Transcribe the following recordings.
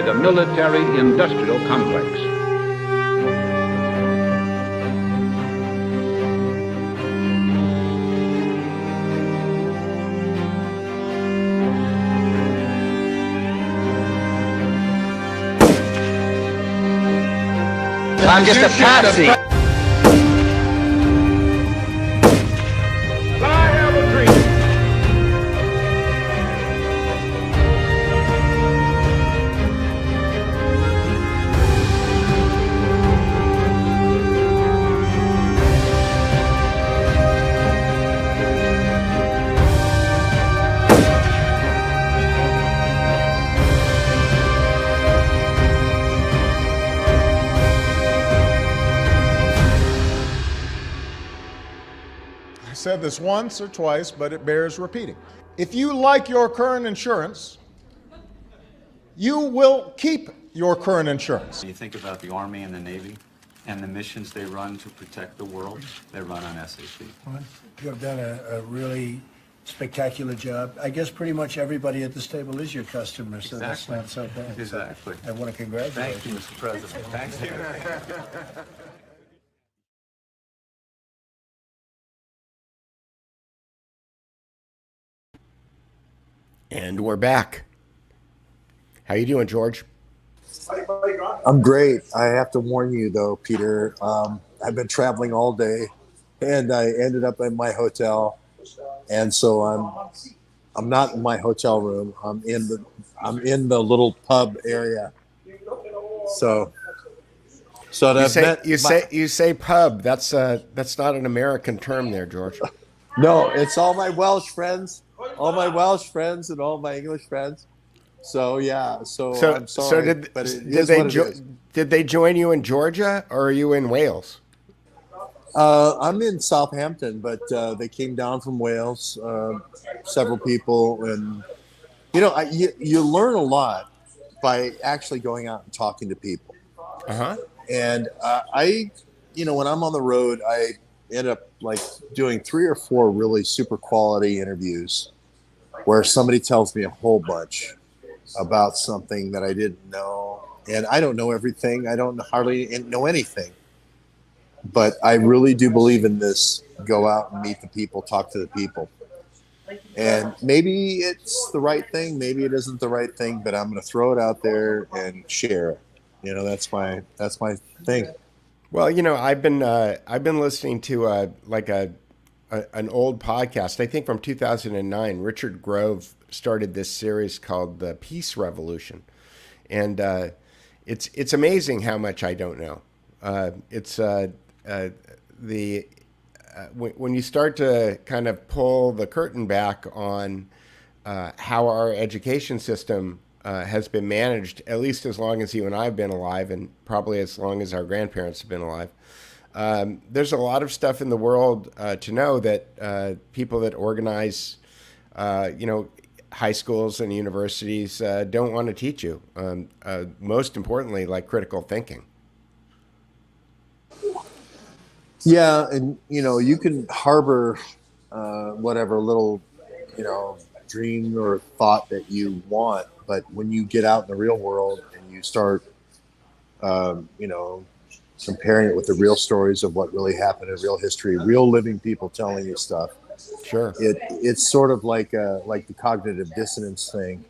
the military-industrial complex. I'm just a patsy. I have a dream. I said this once or twice, but it bears repeating. If you like your current insurance, you will keep your current insurance. You think about the Army and the Navy and the missions they run to protect the world, they run on SAP. You have done a really spectacular job. I guess pretty much everybody at this table is your customer, so Exactly. that's not so bad. Exactly. I want to congratulate Thank you, Mr. President. Thank you. And we're back. How you doing, George? I'm great. I have to warn you, though, Peter. I've been traveling all day, and I ended up in my hotel, and so I'm not in my hotel room. I'm in the little pub area. So you say pub. That's not an American term, there, George. No, it's all my Welsh friends. All my Welsh friends and all my English friends. So yeah. So I'm sorry, but did they join you in Georgia or are you in Wales? I'm in Southampton, but they came down from Wales. Several people, and you learn a lot by actually going out and talking to people. And when I'm on the road, I end up like doing 3 or 4 really super quality interviews where somebody tells me a whole bunch about something that I didn't know. And I don't know everything. I don't hardly know anything. But I really do believe in this. Go out and meet the people, talk to the people. And maybe it's the right thing. Maybe it isn't the right thing, but I'm going to throw it out there and share it. That's my thing. Well, I've been listening to an old podcast, I think from 2009. Richard Grove started this series called The Peace Revolution, and it's amazing how much I don't know. When you start to kind of pull the curtain back on how our education system has been managed, at least as long as you and I have been alive, and probably as long as our grandparents have been alive. There's a lot of stuff in the world to know that people that organize, high schools and universities don't want to teach you. Most importantly, like critical thinking. Yeah, and you can harbor whatever little dream or thought that you want, but when you get out in the real world and you start comparing it with the real stories of what really happened in real history, real living people telling you stuff. Sure. It's sort of like the cognitive dissonance thing.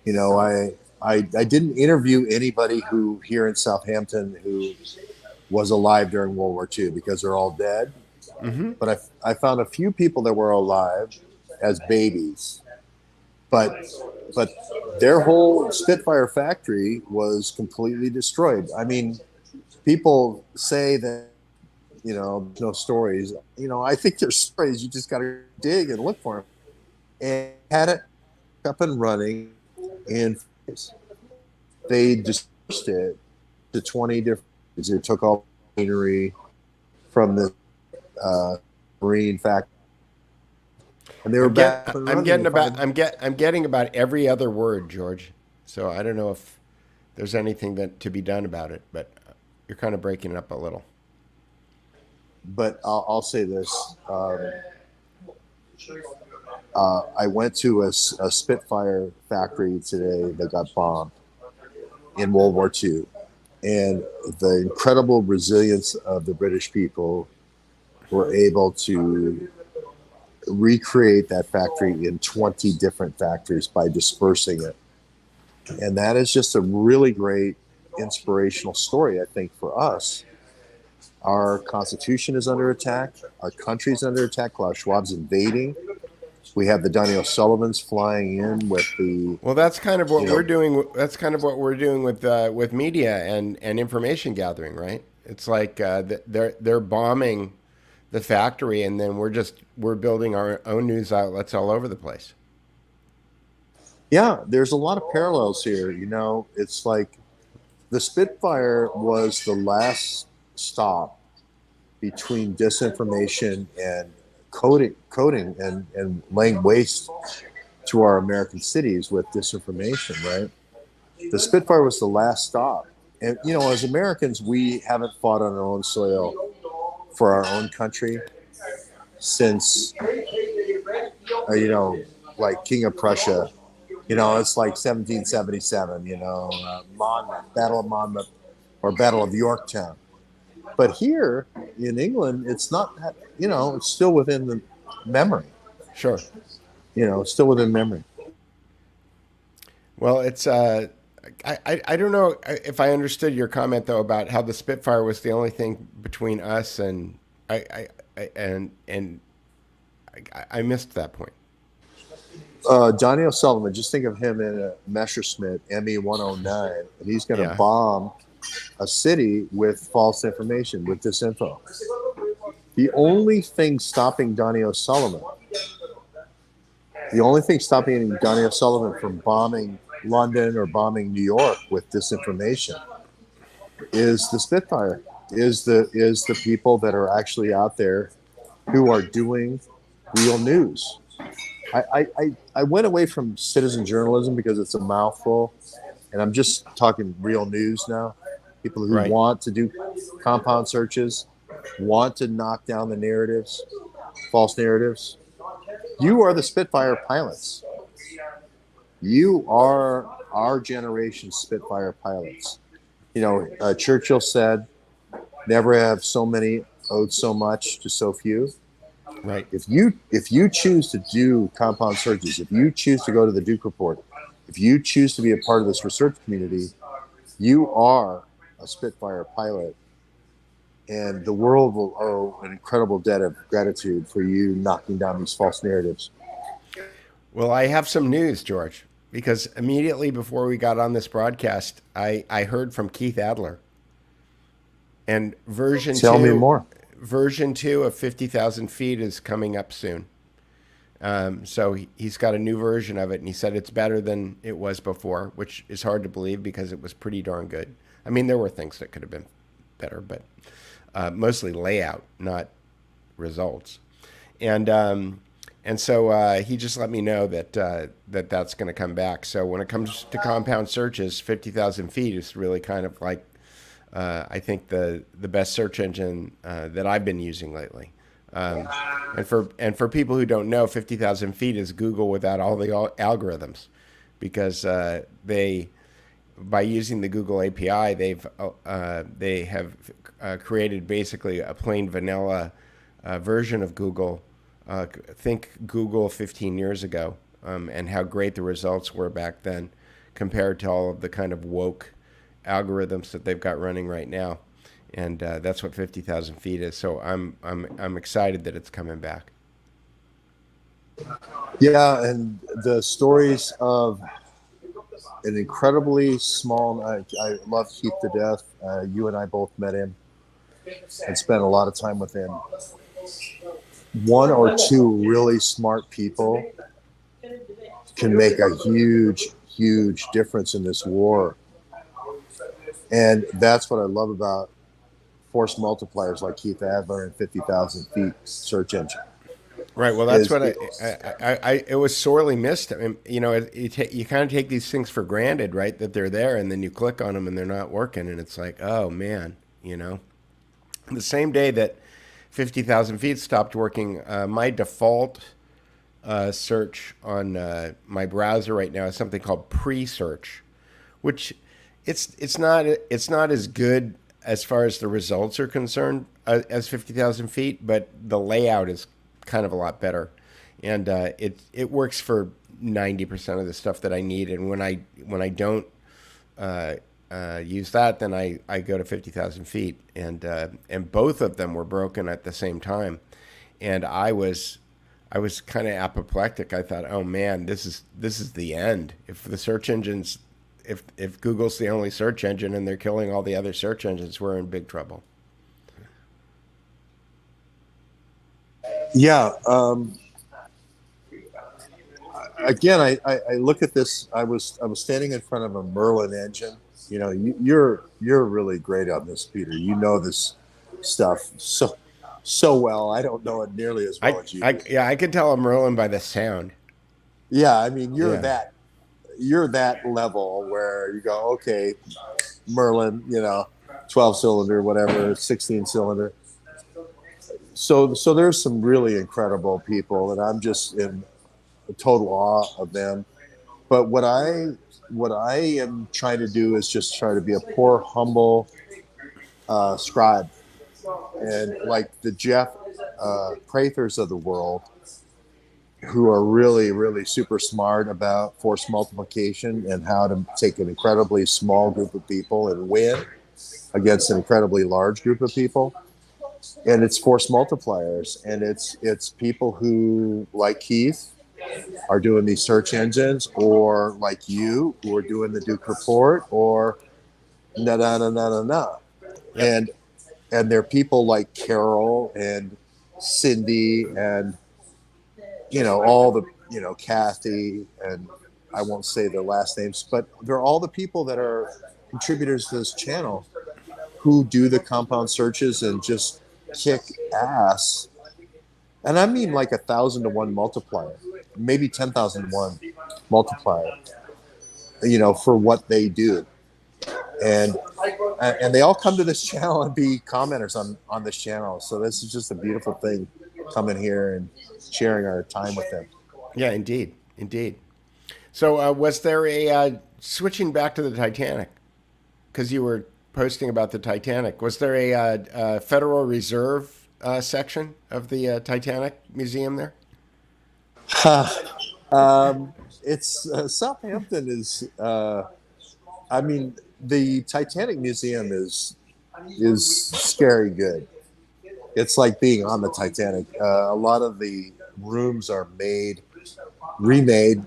I didn't interview anybody who here in Southampton who was alive during World War II because they're all dead. Mm-hmm. But I found a few people that were alive as babies, but their whole Spitfire factory was completely destroyed. I mean, people say that, no stories. I think there's stories. You just got to dig and look for them. And had it up and running in, they dispersed it to 20 different. They took all the machinery from the marine factory, and they were back. I'm getting about every other word, George. So I don't know if there's anything to be done about it, but you're kind of breaking it up a little. But I'll say this: I went to a Spitfire factory today that got bombed, in World War II, and the incredible resilience of the British people were able to recreate that factory in 20 different factories by dispersing it. And that is just a really great inspirational story, I think, for us. Our Constitution is under attack. Our country is under attack. Klaus Schwab's invading. We have the Daniel Sullivans flying in with the. Well, that's kind of what you know, we're doing. That's kind of what we're doing with media and information gathering, right? It's like they're bombing the factory, and then we're building our own news outlets all over the place. Yeah, there's a lot of parallels here. You know, it's like the Spitfire was the last stop between disinformation and coding and laying waste to our American cities with disinformation, right? The Spitfire was the last stop. And, you know, as Americans, we haven't fought on our own soil for our own country since, you know, like King of Prussia. You know, it's like 1777, you know, Monmouth, Battle of Monmouth or Battle of Yorktown. But here in England, it's not, you know, it's still within the memory. Sure. You know, it's still within memory. Well, it's I don't know if I understood your comment though about how the Spitfire was the only thing between us and I missed that point. Johnny O'Sullivan, just think of him in a Messerschmitt ME 109, and he's going to bomb a city with false information, with disinfo. The only thing stopping Donny O'Sullivan, from bombing London or bombing New York with disinformation is the Spitfire, is the people that are actually out there who are doing real news. I went away from citizen journalism because it's a mouthful, and I'm just talking real news now. People who want to do compound searches, want to knock down the narratives, false narratives. You are the Spitfire pilots. You are our generation's Spitfire pilots. You know, Churchill said, "Never have so many owed so much to so few." Right. If you choose to do compound searches, if you choose to go to the Duke Report, if you choose to be a part of this research community, you are a Spitfire pilot, and the world will owe an incredible debt of gratitude for you knocking down these false narratives. Well, I have some news, George, because immediately before we got on this broadcast, I heard from Keith Adler, and Tell me more. Version 2 of 50,000 Feet is coming up soon. So he's got a new version of it, and he said it's better than it was before, which is hard to believe because it was pretty darn good. I mean, there were things that could have been better, but mostly layout, not results. And so he just let me know that that's going to come back. So when it comes to compound searches, 50,000 Feet is really kind of like I think the best search engine that I've been using lately. And for people who don't know, 50,000 Feet is Google without all the algorithms, because they, by using the Google API, they have created basically a plain vanilla version of Google. Think Google 15 years ago, and how great the results were back then compared to all of the kind of woke algorithms that they've got running right now. And that's what 50,000 Feet is. So I'm excited that it's coming back. Yeah, and the stories of an incredibly small. I love Keith to death. You and I both met him and spent a lot of time with him. One or two really smart people can make a huge, huge difference in this war. And that's what I love about force multipliers like Keith Adler and 50,000 Feet search engine. Right. Well, that's what it was sorely missed. I mean, you know, you kind of take these things for granted, right? That they're there, and then you click on them and they're not working, and it's like, oh man, you know. The same day that 50,000 Feet stopped working, my default search on my browser right now is something called pre-search, which it's not as good as far as the results are concerned as 50,000 feet, but the layout is kind of a lot better, and it works for 90% of the stuff that I need. And when I don't use that, then I go to 50,000 feet, and both of them were broken at the same time, and I was kind of apoplectic. I thought, oh man, this is the end. If the search engines, if Google's the only search engine and they're killing all the other search engines, we're in big trouble. Yeah. Again, I look at this. I was standing in front of a Merlin engine. You know, you're really great on this, Peter. You know this stuff so well. I don't know it nearly as well as you do. Yeah, I could tell a Merlin by the sound. Yeah, I mean, you're Yeah. that level where you go, okay, Merlin, 12 cylinder, whatever, 16 cylinder. So there's some really incredible people, and I'm just in total awe of them. But what I am trying to do is just try to be a poor, humble scribe, and like the Jeff Prathers of the world, who are really, really super smart about force multiplication and how to take an incredibly small group of people and win against an incredibly large group of people. And it's force multipliers, and it's people who, like Keith, are doing these search engines, or like you, who are doing the Duke report, or na. Yep. And there are people like Carol and Cindy and all the Kathy, and I won't say their last names, but they're all the people that are contributors to this channel who do the compound searches and just kick ass. And I mean like 1,000 to 1 multiplier, maybe 10,000 to 1 multiplier, for what they do. And they all come to this channel and be commenters on this channel. So this is just a beautiful thing, coming here and sharing our time with them. Yeah, indeed. So was there a, switching back to the Titanic, because you were posting about the Titanic, was there a Federal Reserve section of the Titanic Museum there? It's Southampton is, the Titanic Museum is scary good. It's like being on the Titanic. A lot of the rooms are remade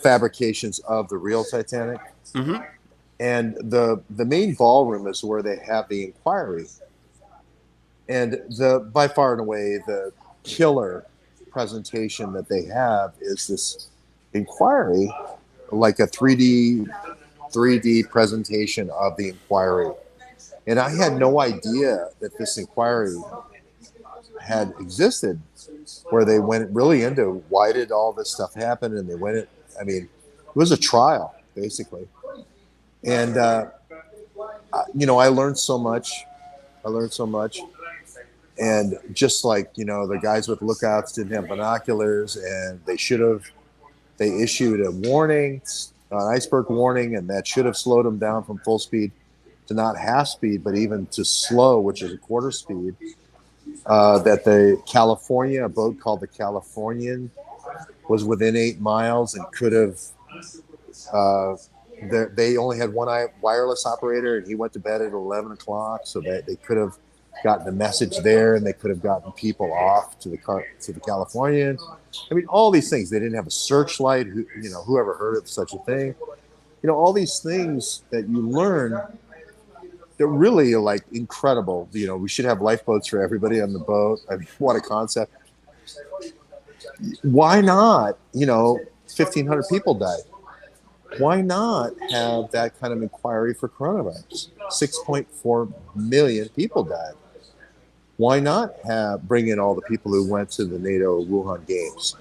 fabrications of the real Titanic. Mm-hmm. And the main ballroom is where they have the inquiry. And by far and away, the killer presentation that they have is this inquiry, like a 3D presentation of the inquiry. And I had no idea that this inquiry had existed, where they went really into why did all this stuff happen, and it was a trial basically. And I learned so much. And just like, the guys with lookouts didn't have binoculars, and they issued a warning, an iceberg warning, and that should have slowed them down from full speed to not half speed, but even to slow, which is a quarter speed. That the California, a boat called the Californian, was within 8 miles and could have. They only had one wireless operator, and he went to bed at 11 o'clock, so that they could have gotten a message there, and they could have gotten people off to the Californian. All these things. They didn't have a searchlight. Who ever heard of such a thing? All these things that you learn. They're really like incredible. We should have lifeboats for everybody on the boat. What a concept. Why not? 1,500 people died. Why not have that kind of inquiry for coronavirus? 6.4 million people died. Why not bring in all the people who went to the NATO Wuhan games,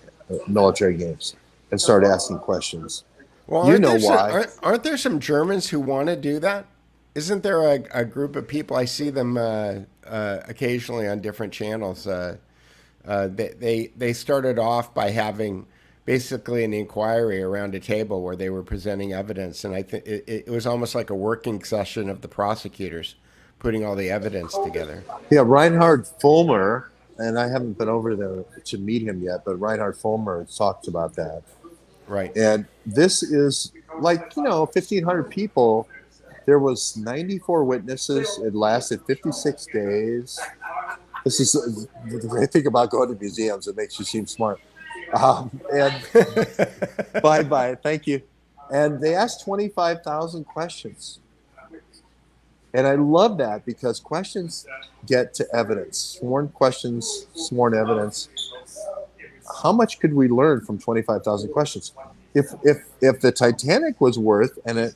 military games, and start asking questions? Well, why. Aren't there some Germans who want to do that? Isn't there a group of people? I see them occasionally on different channels. They started off by having basically an inquiry around a table where they were presenting evidence, and I think it was almost like a working session of the prosecutors putting all the evidence together. Yeah, Reinhard Fulmer, and I haven't been over there to meet him yet, but Reinhard Fulmer talks about that. Right. And this is like, 1,500 people. There was 94 witnesses. It lasted 56 days. This is, I think about going to museums. It makes you seem smart. And bye. Thank you. And they asked 25,000 questions. And I love that because questions get to evidence, sworn questions, sworn evidence. How much could we learn from 25,000 questions? If the Titanic was worth, and it,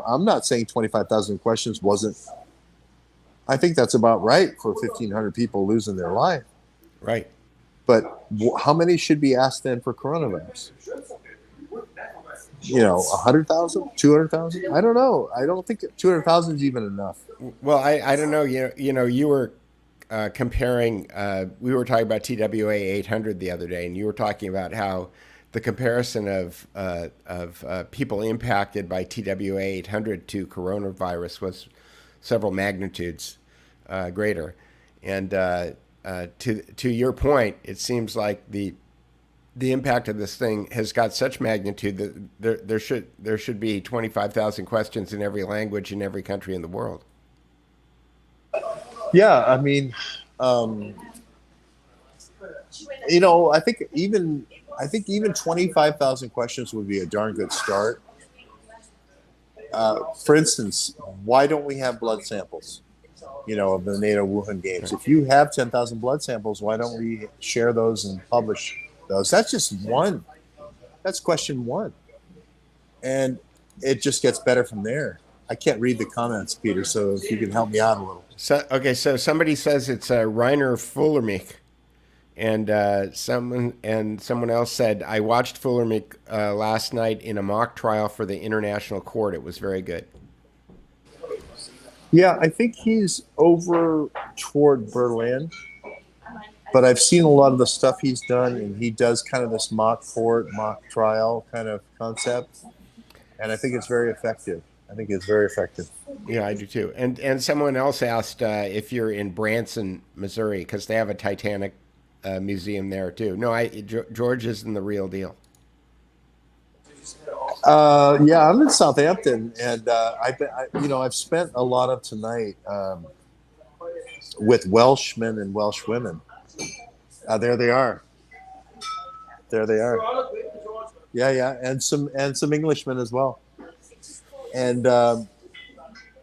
I'm not saying 25,000 questions wasn't. I think that's about right for 1,500 people losing their life. Right. But how many should be asked then for coronavirus? 100,000, 200,000? I don't know. I don't think 200,000 is even enough. Well, I don't know. You were comparing. We were talking about TWA 800 the other day, and you were talking about how the comparison of people impacted by TWA 800 to coronavirus was several magnitudes greater. And to your point, it seems like the impact of this thing has got such magnitude that there should be 25,000 questions in every language in every country in the world. Yeah, I mean, I think even 25,000 questions would be a darn good start. For instance, why don't we have blood samples? Of the NATO Wuhan games. If you have 10,000 blood samples, why don't we share those and publish those? That's just one. That's question one. And it just gets better from there. I can't read the comments, Peter, so if you can help me out a little. So somebody says it's Rainer Fullermich, and someone else said, I watched Fullermich last night in a mock trial for the International Court. It was very good. Yeah, I think he's over toward Berlin, but I've seen a lot of the stuff he's done, and he does kind of this mock court, mock trial kind of concept, and I think it's very effective. Yeah, I do too. And someone else asked if you're in Branson, Missouri, because they have a Titanic museum there too. No, George isn't the real deal. Yeah, I'm in Southampton, and I've spent a lot of tonight with Welshmen and Welsh women. There they are. Yeah, and some Englishmen as well. And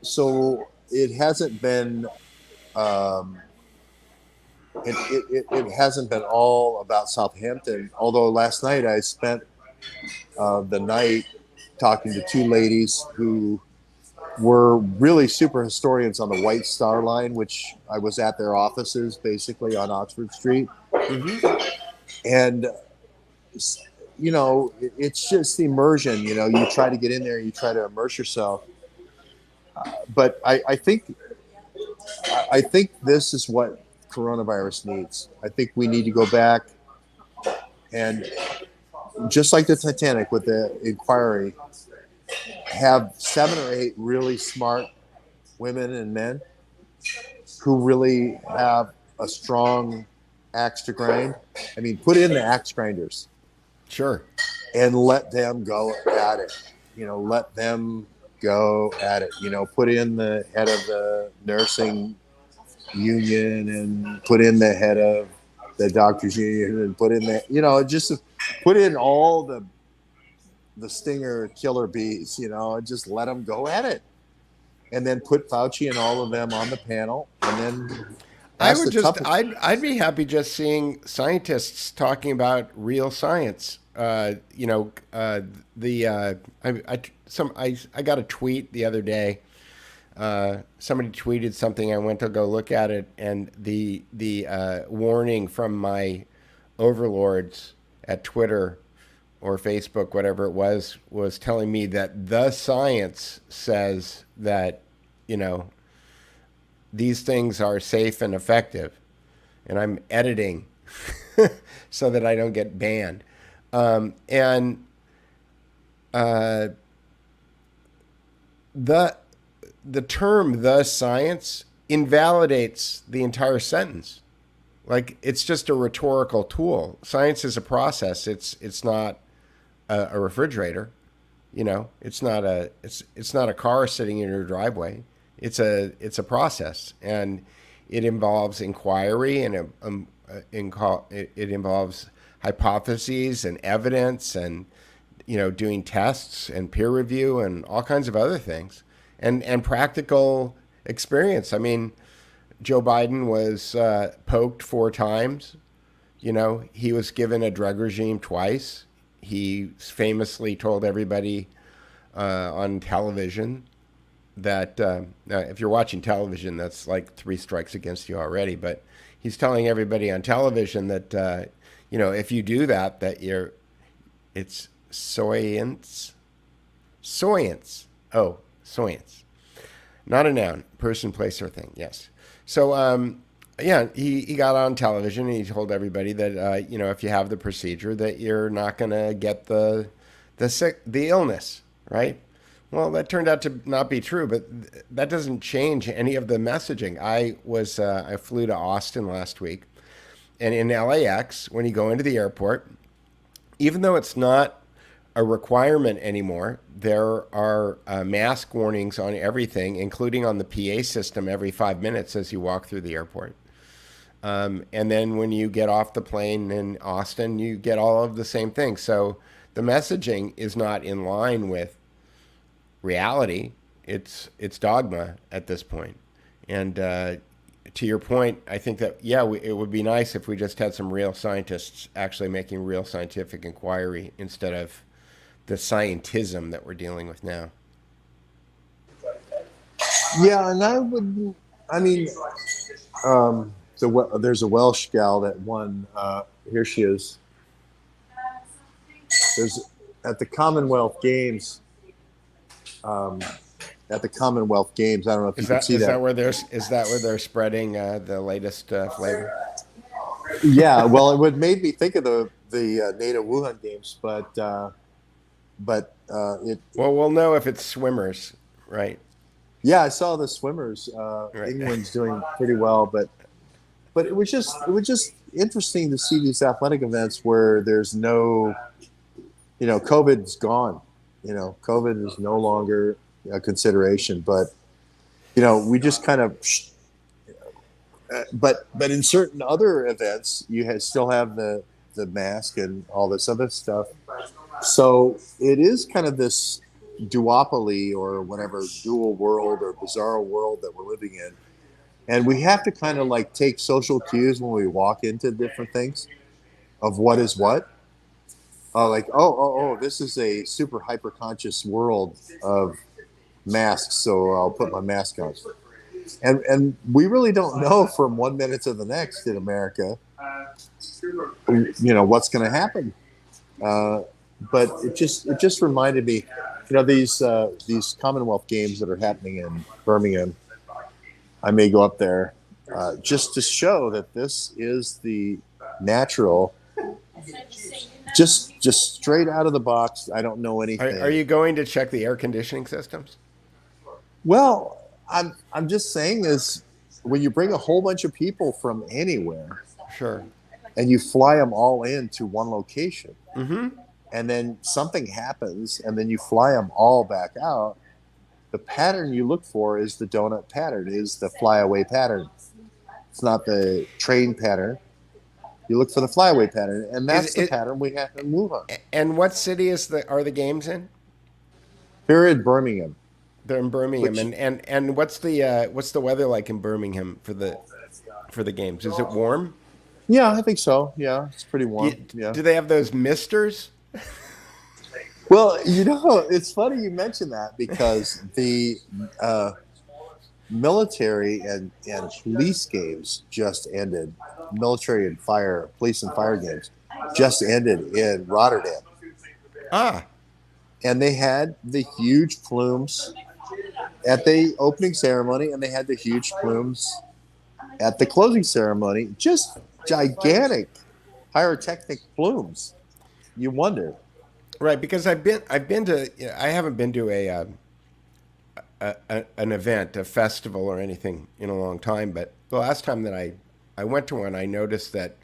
so it hasn't been it hasn't been all about Southampton. Although last night I spent the night talking to two ladies who were really super historians on the White Star Line, which I was at their offices basically on Oxford Street. Mm-hmm. And it's just immersion. You try to get in there, you try to immerse yourself. But I think this is what coronavirus needs. I think we need to go back and, just like the Titanic with the inquiry, have 7 or 8 really smart women and men who really have a strong axe to grind. I mean, put in the axe grinders. Sure. And let them go at it. Let them go at it. Put in the head of the nursing union and put in the head of the doctors union and put in just put in all the stinger killer bees, just let them go at it. And then put Fauci and all of them on the panel, and then I'd be happy just seeing scientists talking about real science. I got a tweet the other day. Somebody tweeted something. I went to go look at it, and the warning from my overlords at Twitter or Facebook, whatever it was telling me that the science says that, these things are safe and effective. And I'm editing so that I don't get banned. And the term "the science" invalidates the entire sentence. Like, it's just a rhetorical tool. Science is a process. It's not a refrigerator. You know, it's not a car sitting in your driveway. It's a process, and it involves inquiry, and it involves hypotheses and evidence, and doing tests and peer review and all kinds of other things, and practical experience. I mean, Joe Biden was poked 4 times. He was given a drug regime twice. He famously told everybody on television that now, if you're watching television, that's like 3 strikes against you already. But he's telling everybody on television that if you do that, it's soyance. Oh, soyance. Not a noun, person, place, or thing. Yes. So he got on television and he told everybody that if you have the procedure, that you're not going to get the illness, right? Well, that turned out to not be true, but that doesn't change any of the messaging. I flew to Austin last week, and in LAX, when you go into the airport, even though it's not a requirement anymore, there are mask warnings on everything, including on the PA system every 5 minutes as you walk through the airport. And then when you get off the plane in Austin, you get all of the same things. So the messaging is not in line with reality. It's dogma at this point. And to your point, I think that, it would be nice if we just had some real scientists actually making real scientific inquiry instead of the scientism that we're dealing with now. Yeah, and there's a Welsh gal that won. Here she is. There's at the Commonwealth Games. At the Commonwealth Games, I don't know if you can see that. Is that where they're spreading the latest flavor? Yeah, well, it would made me think of the NATO Wuhan Games, but we'll know if it's swimmers, right? Yeah, I saw the swimmers. Right. England's doing pretty well, but it was just interesting to see these athletic events where there's no, COVID's gone. COVID is no longer a consideration, but we just kind of. But in certain other events, you still have the mask and all this other stuff. So it is kind of this duopoly or whatever, dual world or bizarre world that we're living in. And we have to kind of like take social cues when we walk into different things of what is what. This is a super hyper conscious world of masks, so I'll put my mask on. And we really don't know from 1 minute to the next in America, what's going to happen. But it just reminded me, these Commonwealth Games that are happening in Birmingham. I may go up there just to show that this is the natural, just straight out of the box. I don't know anything. Are you going to check the air conditioning systems? Well, I'm just saying is when you bring a whole bunch of people from anywhere, sure, and you fly them all into one location. Mm-hmm. And then something happens, and then you fly them all back out. The pattern you look for is the donut pattern, is the flyaway pattern. It's not the train pattern. You look for the flyaway pattern, and that's the pattern we have to move on. And what city are the games in? They're in Birmingham. They're in Birmingham, and what's the weather like in Birmingham for the games? Is it warm? Yeah, I think so. Yeah, it's pretty warm. Do they have those misters? Well, it's funny you mention that because the military and police games just ended. Police and fire games just ended in Rotterdam. Ah. And they had the huge plumes at the opening ceremony, and they had the huge plumes at the closing ceremony. Just gigantic pyrotechnic plumes. you wonder. Right, because I haven't been to an event, a festival or anything in a long time, but the last time that I went to one, I noticed that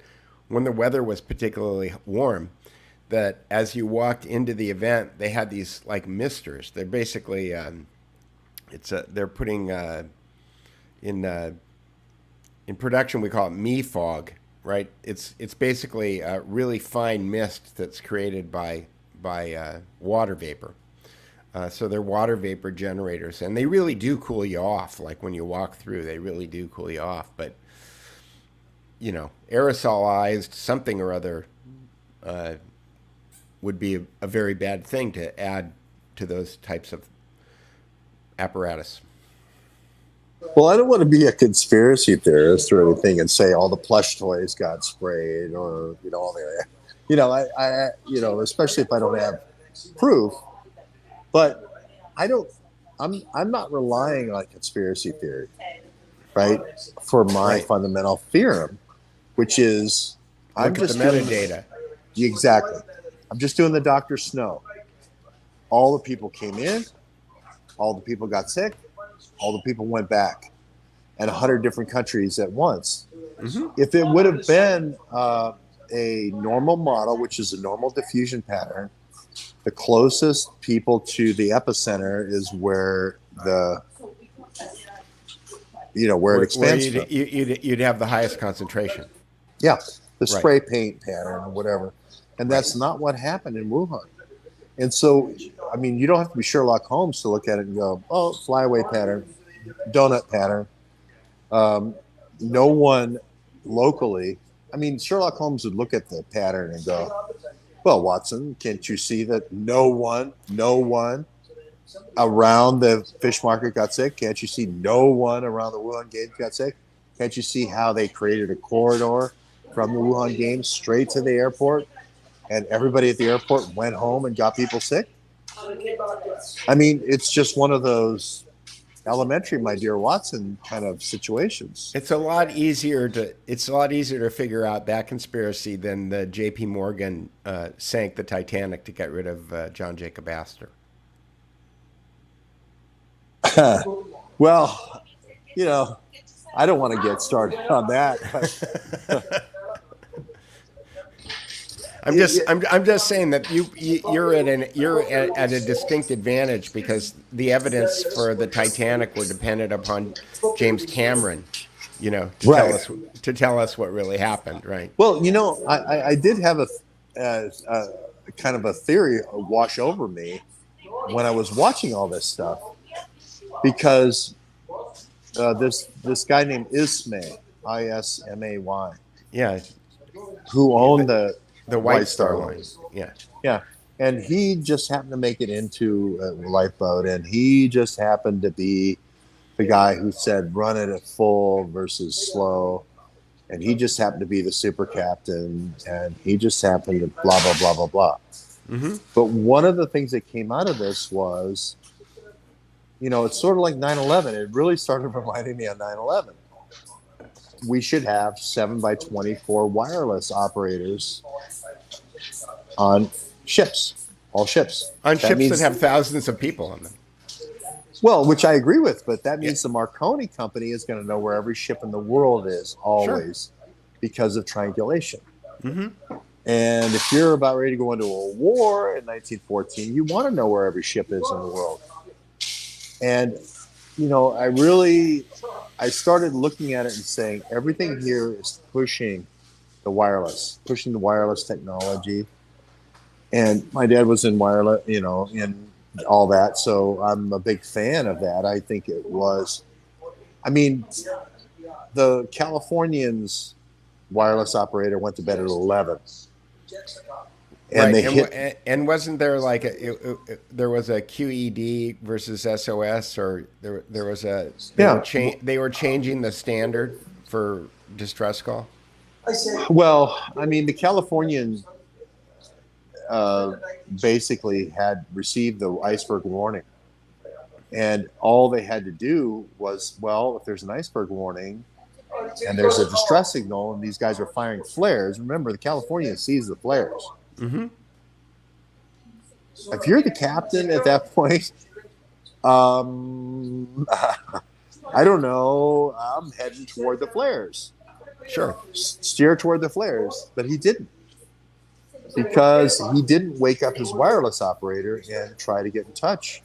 when the weather was particularly warm, that as you walked into the event, they had these like misters. They're basically they're putting in production, we call it me fog, right? It's basically a really fine mist that's created by water vapor. So they're water vapor generators, and they really do cool you off. Like when you walk through, they really do cool you off. But aerosolized something or other would be a very bad thing to add to those types of apparatus. Well, I don't want to be a conspiracy theorist or anything and say all the plush toys got sprayed or all the, I especially if I don't have proof. But I'm not relying on conspiracy theory, right, for my fundamental theorem, which is I'm just the metadata. Exactly. I'm just doing the Dr. Snow. All the people came in, all the people got sick, all the people went back, and 100 different countries at once. Mm-hmm. If it would have been a normal model, which is a normal diffusion pattern, the closest people to the epicenter is where where it expands. Where you'd have the highest concentration. Yeah, the spray paint pattern or whatever. And that's not what happened in Wuhan. And so, I mean, you don't have to be Sherlock Holmes to look at it and go, oh, flyaway pattern, donut pattern. No one locally, I mean, Sherlock Holmes would look at the pattern and go, well, Watson, can't you see that no one around the fish market got sick? Can't you see no one around the Wuhan Games got sick? Can't you see how they created a corridor from the Wuhan Games straight to the airport? And everybody at the airport went home and got people sick? I mean, it's just one of those elementary, my dear Watson, kind of situations. It's a lot easier to figure out that conspiracy than the J.P. Morgan sank the Titanic to get rid of John Jacob Astor. Well, I don't want to get started on that. But I'm just saying that you're at a distinct advantage because the evidence for the Titanic were dependent upon James Cameron, to tell us what really happened, right? Well, I did have a kind of a theory wash over me when I was watching all this stuff, because this guy named Ismay, Ismay, who owned the White Star Line. Yeah. And he just happened to make it into a lifeboat, and he just happened to be the guy who said run it at full versus slow, and he just happened to be the super captain, and he just happened to blah, blah, blah, blah, blah. Mm-hmm. But one of the things that came out of this was, it's sort of like 9/11. It really started reminding me of 9/11. We should have 7x24 wireless operators on ships, all ships. On ships that have thousands of people on them. Well, which I agree with, but that means the Marconi company is going to know where every ship in the world is always because of triangulation. Mm-hmm. And if you're about ready to go into a war in 1914, you want to know where every ship is in the world. And, I started looking at it and saying everything here is pushing the wireless technology. And my dad was in wireless, in all that. So I'm a big fan of that. I think it was, the Californians wireless operator went to bed at 11. And and wasn't there like there was a QED versus SOS, or there was they were changing the standard for distress call? Well, the Californians basically had received the iceberg warning, and all they had to do was, if there's an iceberg warning and there's a distress signal and these guys are firing flares, remember the Californians sees the flares. Mm-hmm. if you're the captain at that point, I don't know. I'm heading toward the flares. Sure. Steer toward the flares, but he didn't, because he didn't wake up his wireless operator and try to get in touch.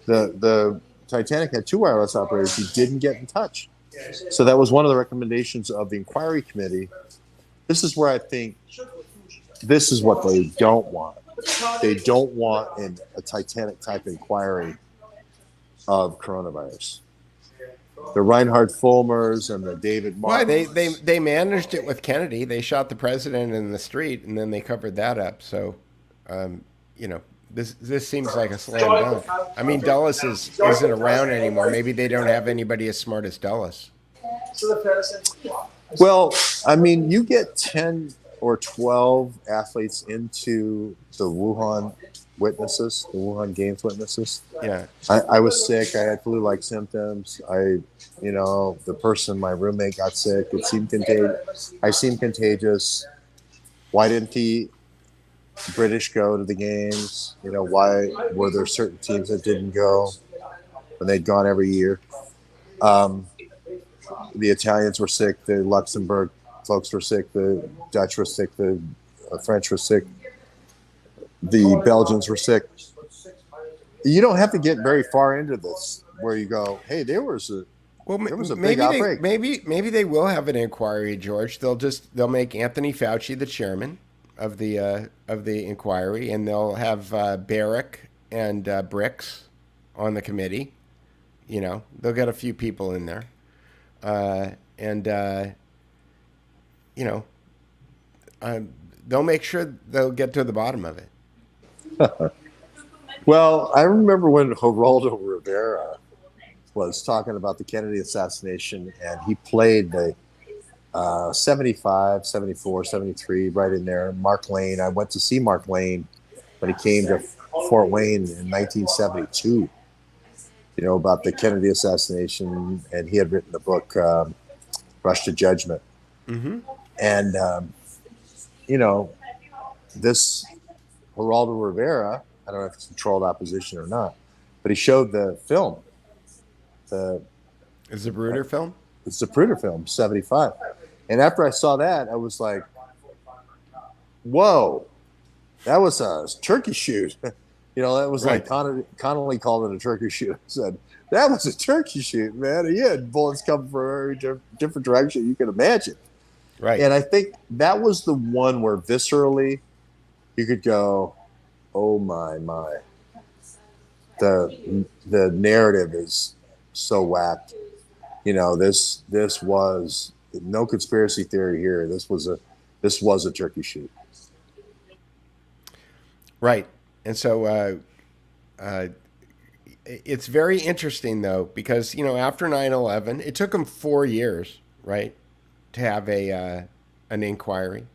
The Titanic had 2 wireless operators. He didn't get in touch. So that was one of the recommendations of the inquiry committee. This is where I think this is what they don't want. They don't want a Titanic type inquiry of coronavirus. The Reinhard Fulmers and the David Well, Martins. they managed it with Kennedy. They shot the president in the street, and then they covered that up. So, you know, this seems like a slam dunk. I mean, Dulles isn't around anymore. Maybe they don't have anybody as smart as Dulles. Well, I mean, you get 10 or 12 athletes into the Wuhan witnesses, the Wuhan Games witnesses. Yeah. I was sick. I had flu-like symptoms. The person, my roommate, got sick. It seemed contagious. I seemed contagious. Why didn't the British go to the games? Why were there certain teams that didn't go when they'd gone every year? The Italians were sick. The Luxembourg folks were sick. The Dutch were sick. The French were sick. The Belgians were sick. You don't have to get very far into this where you go, hey, there was a big outbreak. Maybe they will have an inquiry, George. They'll make Anthony Fauci the chairman of the inquiry, and they'll have Barrick and Bricks on the committee. They'll get a few people in there, they'll make sure they'll get to the bottom of it. Well, I remember when Geraldo Rivera was talking about the Kennedy assassination, and he played the 75, 74, 73 right in there. Mark Lane. I went to see Mark Lane when he came to Fort Wayne in 1972, about the Kennedy assassination, and he had written the book Rush to Judgment. Mm-hmm. And, this Geraldo Rivera, I don't know if it's controlled opposition or not, but he showed the film. Is the Zapruder film? It's the Zapruder film, 75. And after I saw that, I was like, whoa, that was a turkey shoot. That was right. Like Connolly called it a turkey shoot. I said, that was a turkey shoot, man. And he had bullets coming from every different direction you could imagine. Right. And I think that was the one where viscerally you could go, oh my. The narrative is so whacked. This was no conspiracy theory here. This was a turkey shoot. Right. And so it's very interesting, though, because, after 9/11, it took them 4 years, right, to have an inquiry.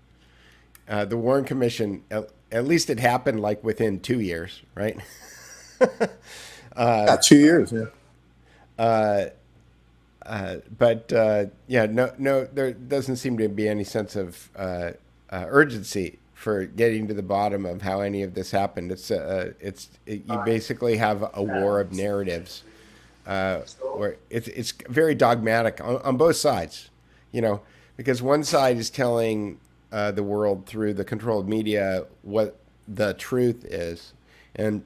The Warren Commission, at least it happened like within 2 years, right? 2 years, yeah. No, there doesn't seem to be any sense of urgency for getting to the bottom of how any of this happened. You basically have a war of narratives, where it's very dogmatic on both sides, because one side is telling the world through the controlled media what the truth is, and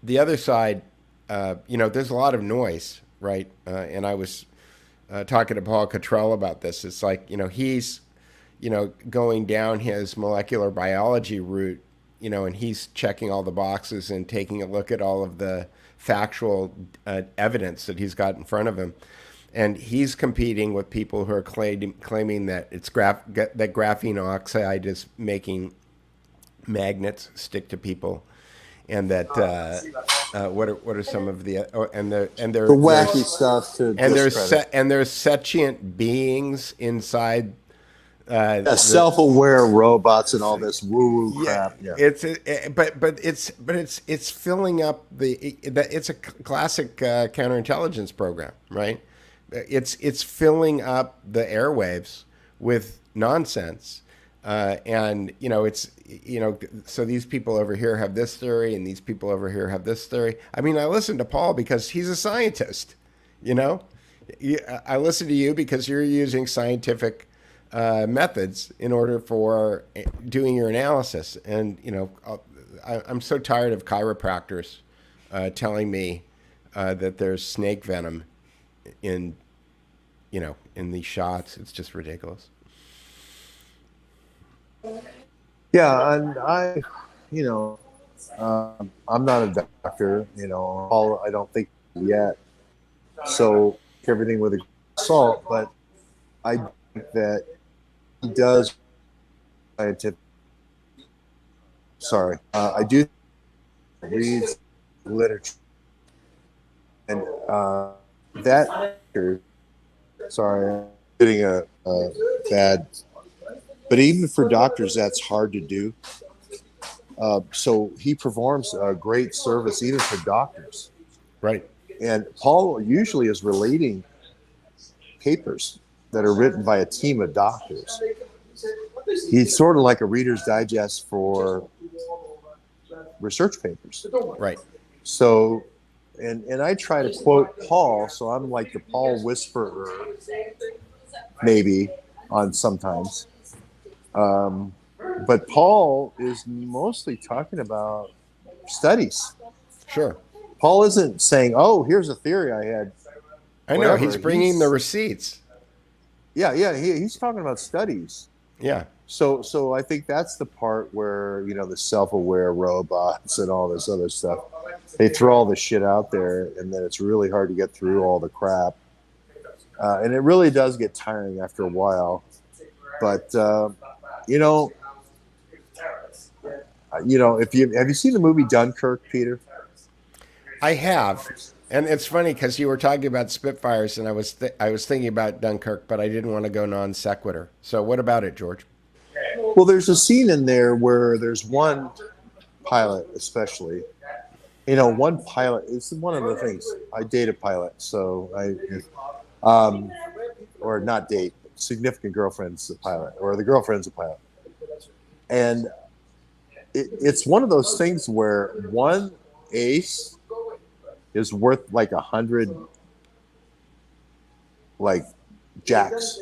the other side, there's a lot of noise, right? And I was talking to Paul Cottrell about this. It's like, he's, going down his molecular biology route, and he's checking all the boxes and taking a look at all of the factual evidence that he's got in front of him. And he's competing with people who are claiming that that graphene oxide is making magnets stick to people, and that what are some of the the wacky stuff to there's sentient beings inside self-aware robots and all this woo-woo crap. Yeah. It's filling up it's a classic counterintelligence program, right? It's filling up the airwaves with nonsense, And, it's, so these people over here have this theory and these people over here have this theory. I mean, I listen to Paul because he's a scientist, I listen to you because you're using scientific methods in order for doing your analysis. And, I'm so tired of chiropractors telling me that there's snake venom in these shots. It's just ridiculous. Yeah, and I'm not a doctor, I don't think yet. So everything with a grain of salt, but I think that he does scientific. Sorry, I do read literature, and that. Sorry, I'm getting a bad. But even for doctors, that's hard to do. So he performs a great service even for doctors. Right. And Paul usually is relating papers that are written by a team of doctors. He's sort of like a Reader's Digest for research papers. Right. So, and I try to quote Paul, so I'm like the Paul whisperer, maybe, on sometimes. But Paul is mostly talking about studies. Sure. Paul isn't saying, "Oh, here's a theory I had." I know. He's bringing the receipts. Yeah. He's talking about studies. Yeah. So I think that's the part where, the self-aware robots and all this other stuff, they throw all this shit out there, and then it's really hard to get through all the crap. And it really does get tiring after a while. But have you seen the movie Dunkirk, Peter? I have, and it's funny because you were talking about Spitfires, and I was thinking about Dunkirk, but I didn't want to go non sequitur. So what about it, George? Well, there's a scene in there where there's one pilot, especially. One pilot. It's one of the things. I date a pilot, so or not date. Significant girlfriend's a pilot, or the girlfriend's a pilot, and it's one of those things where one ace is worth like 100 like jacks,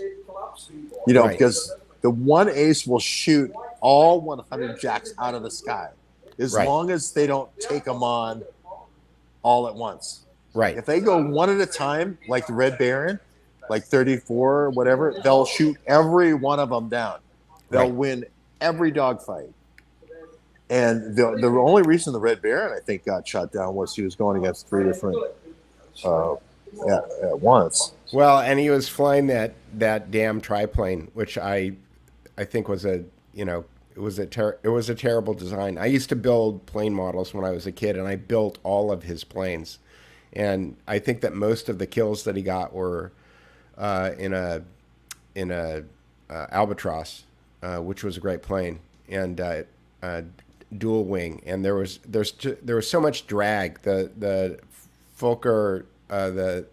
Right. because the one ace will shoot all 100 jacks out of the sky as Right. long as they don't take them on all at once. Right. If they go one at a time, like the Red Baron, like 34 or whatever, they'll shoot every one of them down. They'll Right. win every dogfight. And the only reason the Red Baron, I think, got shot down was he was going against three different at once. Well, and he was flying that damn triplane, which I think was it was a terrible design. I used to build plane models when I was a kid, and I built all of his planes. And I think that most of the kills that he got were in a Albatross, which was a great plane, and dual wing. And there was so much drag. The Fokker, the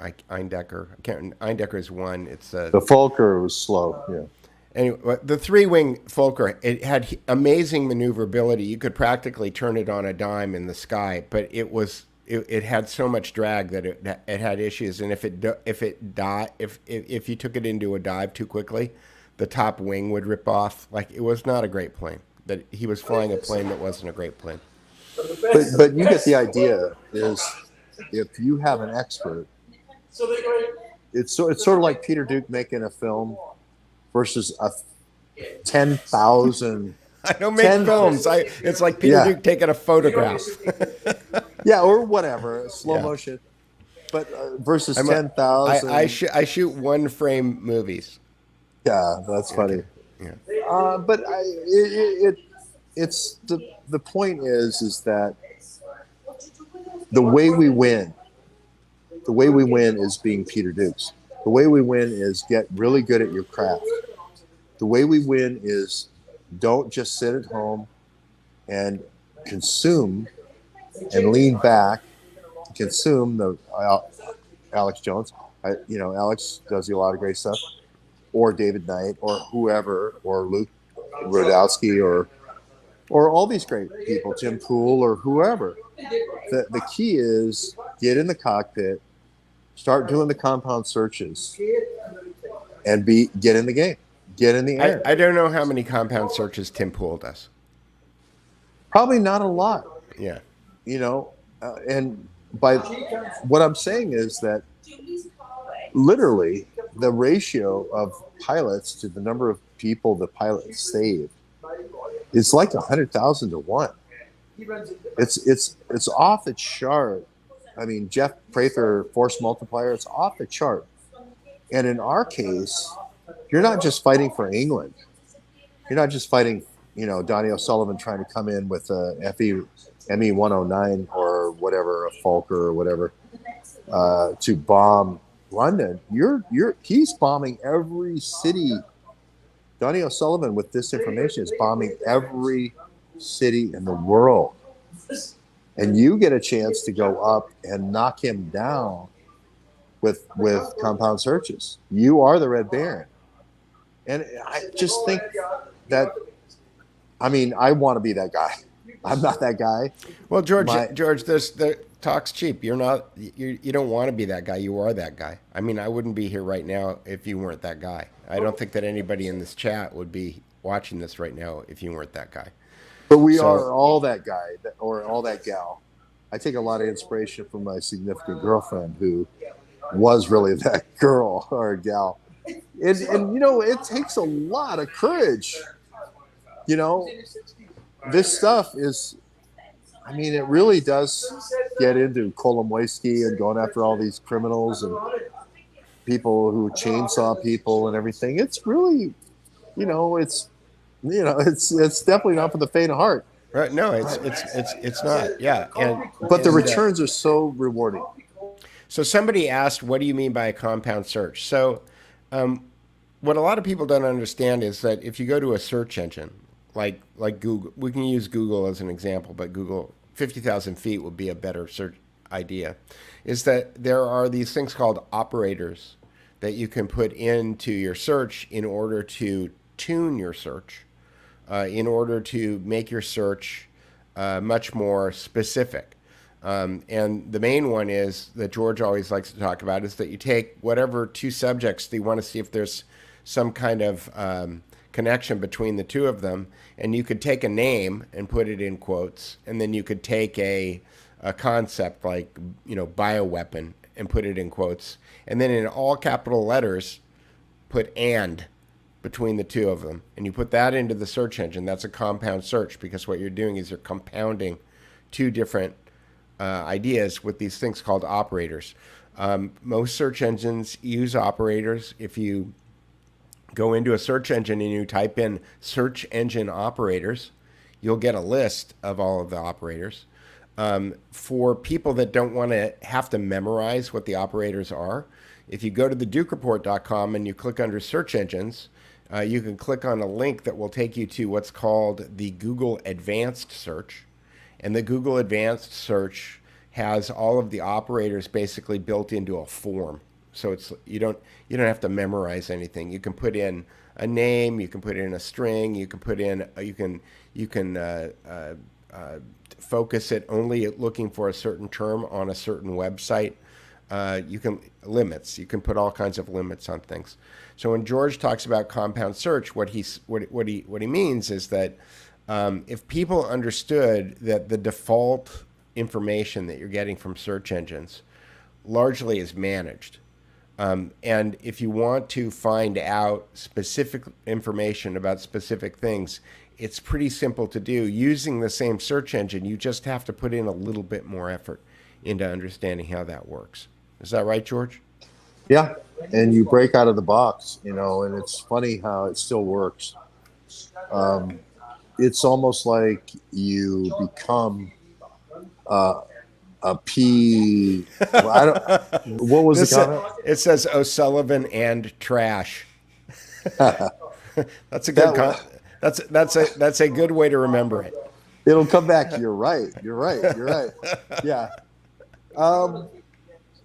Eindecker. Eindecker is one. It's the Fokker was slow. Yeah. Anyway, the three-wing Fokker, it had amazing maneuverability. You could practically turn it on a dime in the sky, but it had so much drag that it had issues. And if you took it into a dive too quickly, the top wing would rip off. Like, it was not a great plane. That he was flying a plane that wasn't a great plane. But you get the idea. Is if you have an expert, it's sort of like Peter Duke making a film versus a 10,000. I don't make films. It's like Peter Duke taking a photograph. Yeah, or whatever, slow motion. But versus 10,000. I shoot one frame movies. Yeah, that's funny. Yeah. But it's the point is that the way we win is being Peter Dukes. The way we win is get really good at your craft. The way we win is don't just sit at home and consume and lean back, consume the Alex Jones. Alex does a lot of great stuff. or David Knight or whoever, or Luke Rodowski, or all these great people, Jim Poole or whoever. The key is get in the cockpit, start doing the compound searches, and get in the game, get in the air. I don't know how many compound searches Tim Poole does. Probably not a lot, Yeah. And by what I'm saying is that literally the ratio of pilots to the number of people the pilots saved is like 100,000 to 1. It's off the chart. I mean, Jeff Prather force multiplier, it's off the chart. And in our case, you're not just fighting for England. You're not just fighting, Donnie O'Sullivan trying to come in with a ME 109 or whatever, a Falker or whatever, to bomb London. He's bombing every city. Donnie O'Sullivan with this information is bombing every city in the world. And you get a chance to go up and knock him down with compound searches. You are the Red Baron. And I just think that, I want to be that guy. I'm not that guy. Well, George, the talk's cheap. You don't want to be that guy. You are that guy. I wouldn't be here right now if you weren't that guy. I don't think that anybody in this chat would be watching this right now if you weren't that guy. But we are all that guy or all that gal. I take a lot of inspiration from my significant girlfriend who was really that girl or gal. And it takes a lot of courage. This stuff is, it really does get into Kolomoisky and going after all these criminals and people who chainsaw people and everything. It's really, it's definitely not for the faint of heart. Right? No, it's not. Yeah, but the returns are so rewarding. So somebody asked, "What do you mean by a compound search?" So, what a lot of people don't understand is that if you go to a search engine like Google, we can use Google as an example, but Google 50,000 feet would be a better search idea. Is that there are these things called operators that you can put into your search in order to tune your search, in order to make your search much more specific. And the main one is that George always likes to talk about is that you take whatever two subjects that you want to see if there's some kind of connection between the two of them, and you could take a name and put it in quotes, and then you could take a concept like bioweapon and put it in quotes, and then in all capital letters put "and" between the two of them, and you put that into the search engine. That's a compound search, because what you're doing is you're compounding two different ideas with these things called operators. Most search engines use operators. If you go into a search engine and you type in search engine operators, you'll get a list of all of the operators. For people that don't want to have to memorize what the operators are, if you go to thedukereport.com and you click under search engines, you can click on a link that will take you to what's called the Google Advanced Search. And the Google Advanced Search has all of the operators basically built into a form. So it's you don't have to memorize anything. You can put in a name, you can put in a string, you can put in you can focus it only at looking for a certain term on a certain website. You can put all kinds of limits on things. So when George talks about compound search, what he means is that if people understood that the default information that you're getting from search engines largely is managed, and if you want to find out specific information about specific things, it's pretty simple to do. Using the same search engine, you just have to put in a little bit more effort into understanding how that works. Is that right, George? Yeah, and you break out of the box, and it's funny how it still works. It's almost like you become a P. What was the comment? It says O'Sullivan and trash. That's a good. That's a good way to remember it. It'll come back. You're right. Yeah.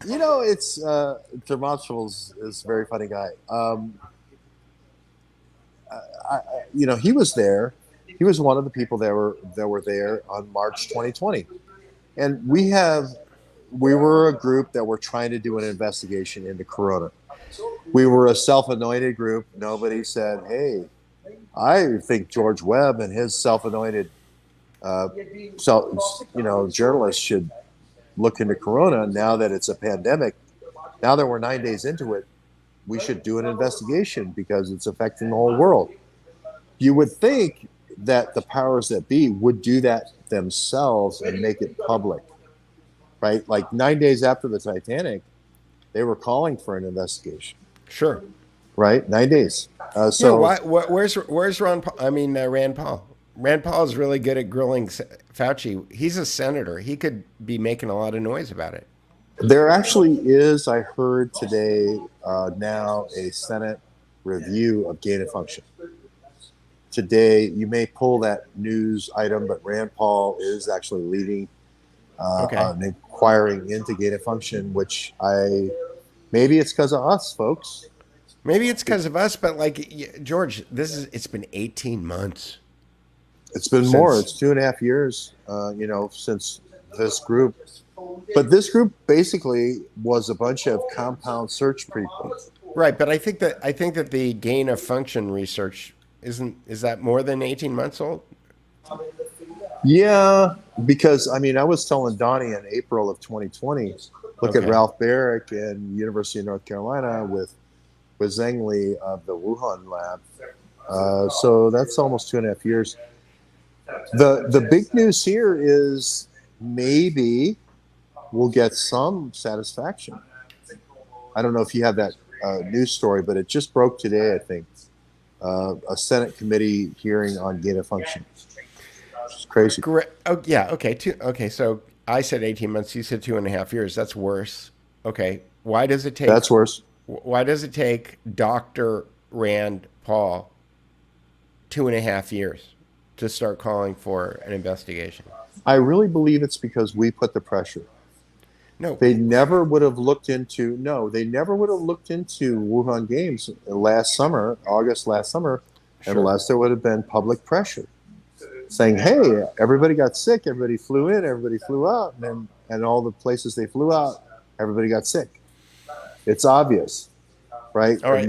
It's Dermotchel is a very funny guy. he was there. He was one of the people that were there on March 2020, and we were a group that were trying to do an investigation into Corona. We were a self-anointed group. Nobody said, "Hey, I think George Webb and his self-anointed, journalists should look into Corona now that it's a pandemic. Now that we're 9 days into it, we should do an investigation because it's affecting the whole world." You would think that the powers that be would do that themselves and make it public, right? Like 9 days after the Titanic, they were calling for an investigation. Sure. Right, 9 days. Where's Rand Paul? Rand Paul is really good at grilling Fauci. He's a senator. He could be making a lot of noise about it. There actually is, I heard today, now a Senate review of gain of function. Today, you may pull that news item, but Rand Paul is actually leading an inquiring into gain of function, which maybe it's because of us, folks. Maybe it's because of us, but like George, it's been 18 months. It's been more. It's 2.5 years, since this group. But this group basically was a bunch of compound search people. Right, but I think that the gain of function research is that more than 18 months old? Yeah, because I was telling Donnie in April of 2020, look at Ralph Barrick and University of North Carolina with Zheng Li of the Wuhan lab. So that's almost 2.5 years. The big news here is maybe we'll get some satisfaction. I don't know if you have that news story, but it just broke today, I think. A Senate committee hearing on gain of function. It's crazy. Oh, yeah. Okay. Okay. So I said 18 months. You said 2.5 years. That's worse. Okay. Why does it take? That's worse. Why does it take Dr. Rand Paul 2.5 years to start calling for an investigation? I really believe it's because we put the pressure. No, they never would have looked into. No, they never would have looked into Wuhan Games August last summer, unless there would have been public pressure, saying, "Hey, everybody got sick. Everybody flew in. Everybody flew out, and all the places they flew out, everybody got sick." It's obvious, right? All right.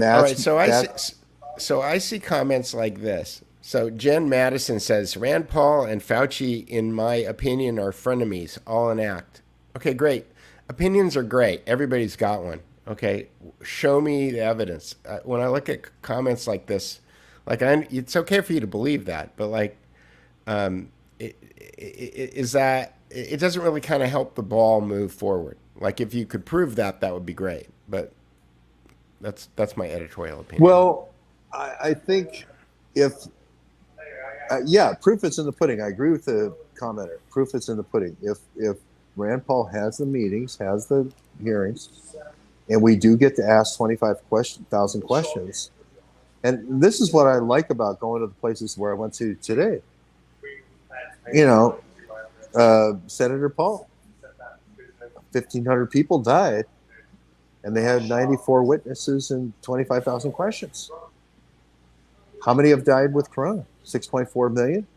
So I see comments like this. So Jen Madison says, Rand Paul and Fauci, in my opinion, are frenemies, all an act. Okay, great. Opinions are great. Everybody's got one. Okay, show me the evidence. When I look at comments like this, it's okay for you to believe that, but it doesn't really kind of help the ball move forward. Like if you could prove that would be great. But that's my editorial opinion. Well, I think if proof is in the pudding. I agree with the commenter. Proof is in the pudding. If Rand Paul has the meetings, has the hearings, and we do get to ask 25,000 questions. And this is what I like about going to the places where I went to today. Senator Paul, 1,500 people died, and they had 94 witnesses and 25,000 questions. How many have died with Corona? 6.4 million?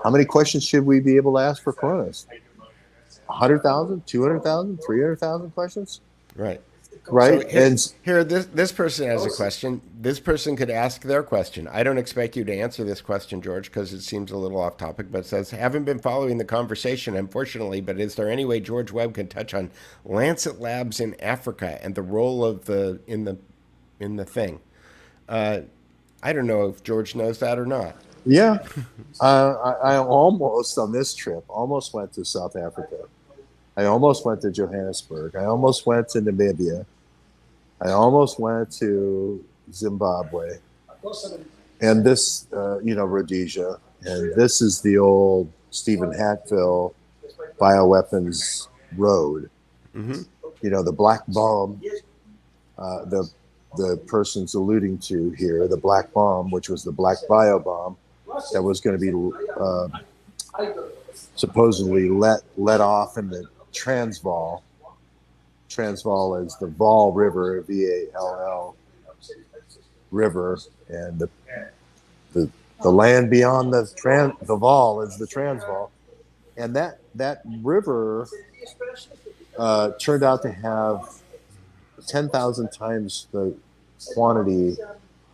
How many questions should we be able to ask for Coronas? 100,000, 200,000, 300,000 questions? Right. Right. So this person has a question. This person could ask their question. I don't expect you to answer this question, George, because it seems a little off topic, but it says, haven't been following the conversation, unfortunately, but is there any way George Webb can touch on Lancet Labs in Africa and the role of in the thing? I don't know if George knows that or not. Yeah. I almost, on this trip, went to South Africa. I almost went to Johannesburg. I almost went to Namibia. I almost went to Zimbabwe. And this, Rhodesia. And this is the old Stephen Hatfield bioweapons road. Mm-hmm. The black bomb, the person's alluding to here, the black bomb, which was the black bio bomb that was going to be supposedly let off in the Transvaal. Transvaal is the Vaal River, Vall River, and the land beyond the Vol is the Transvaal, and that river turned out to have 10,000 times the quantity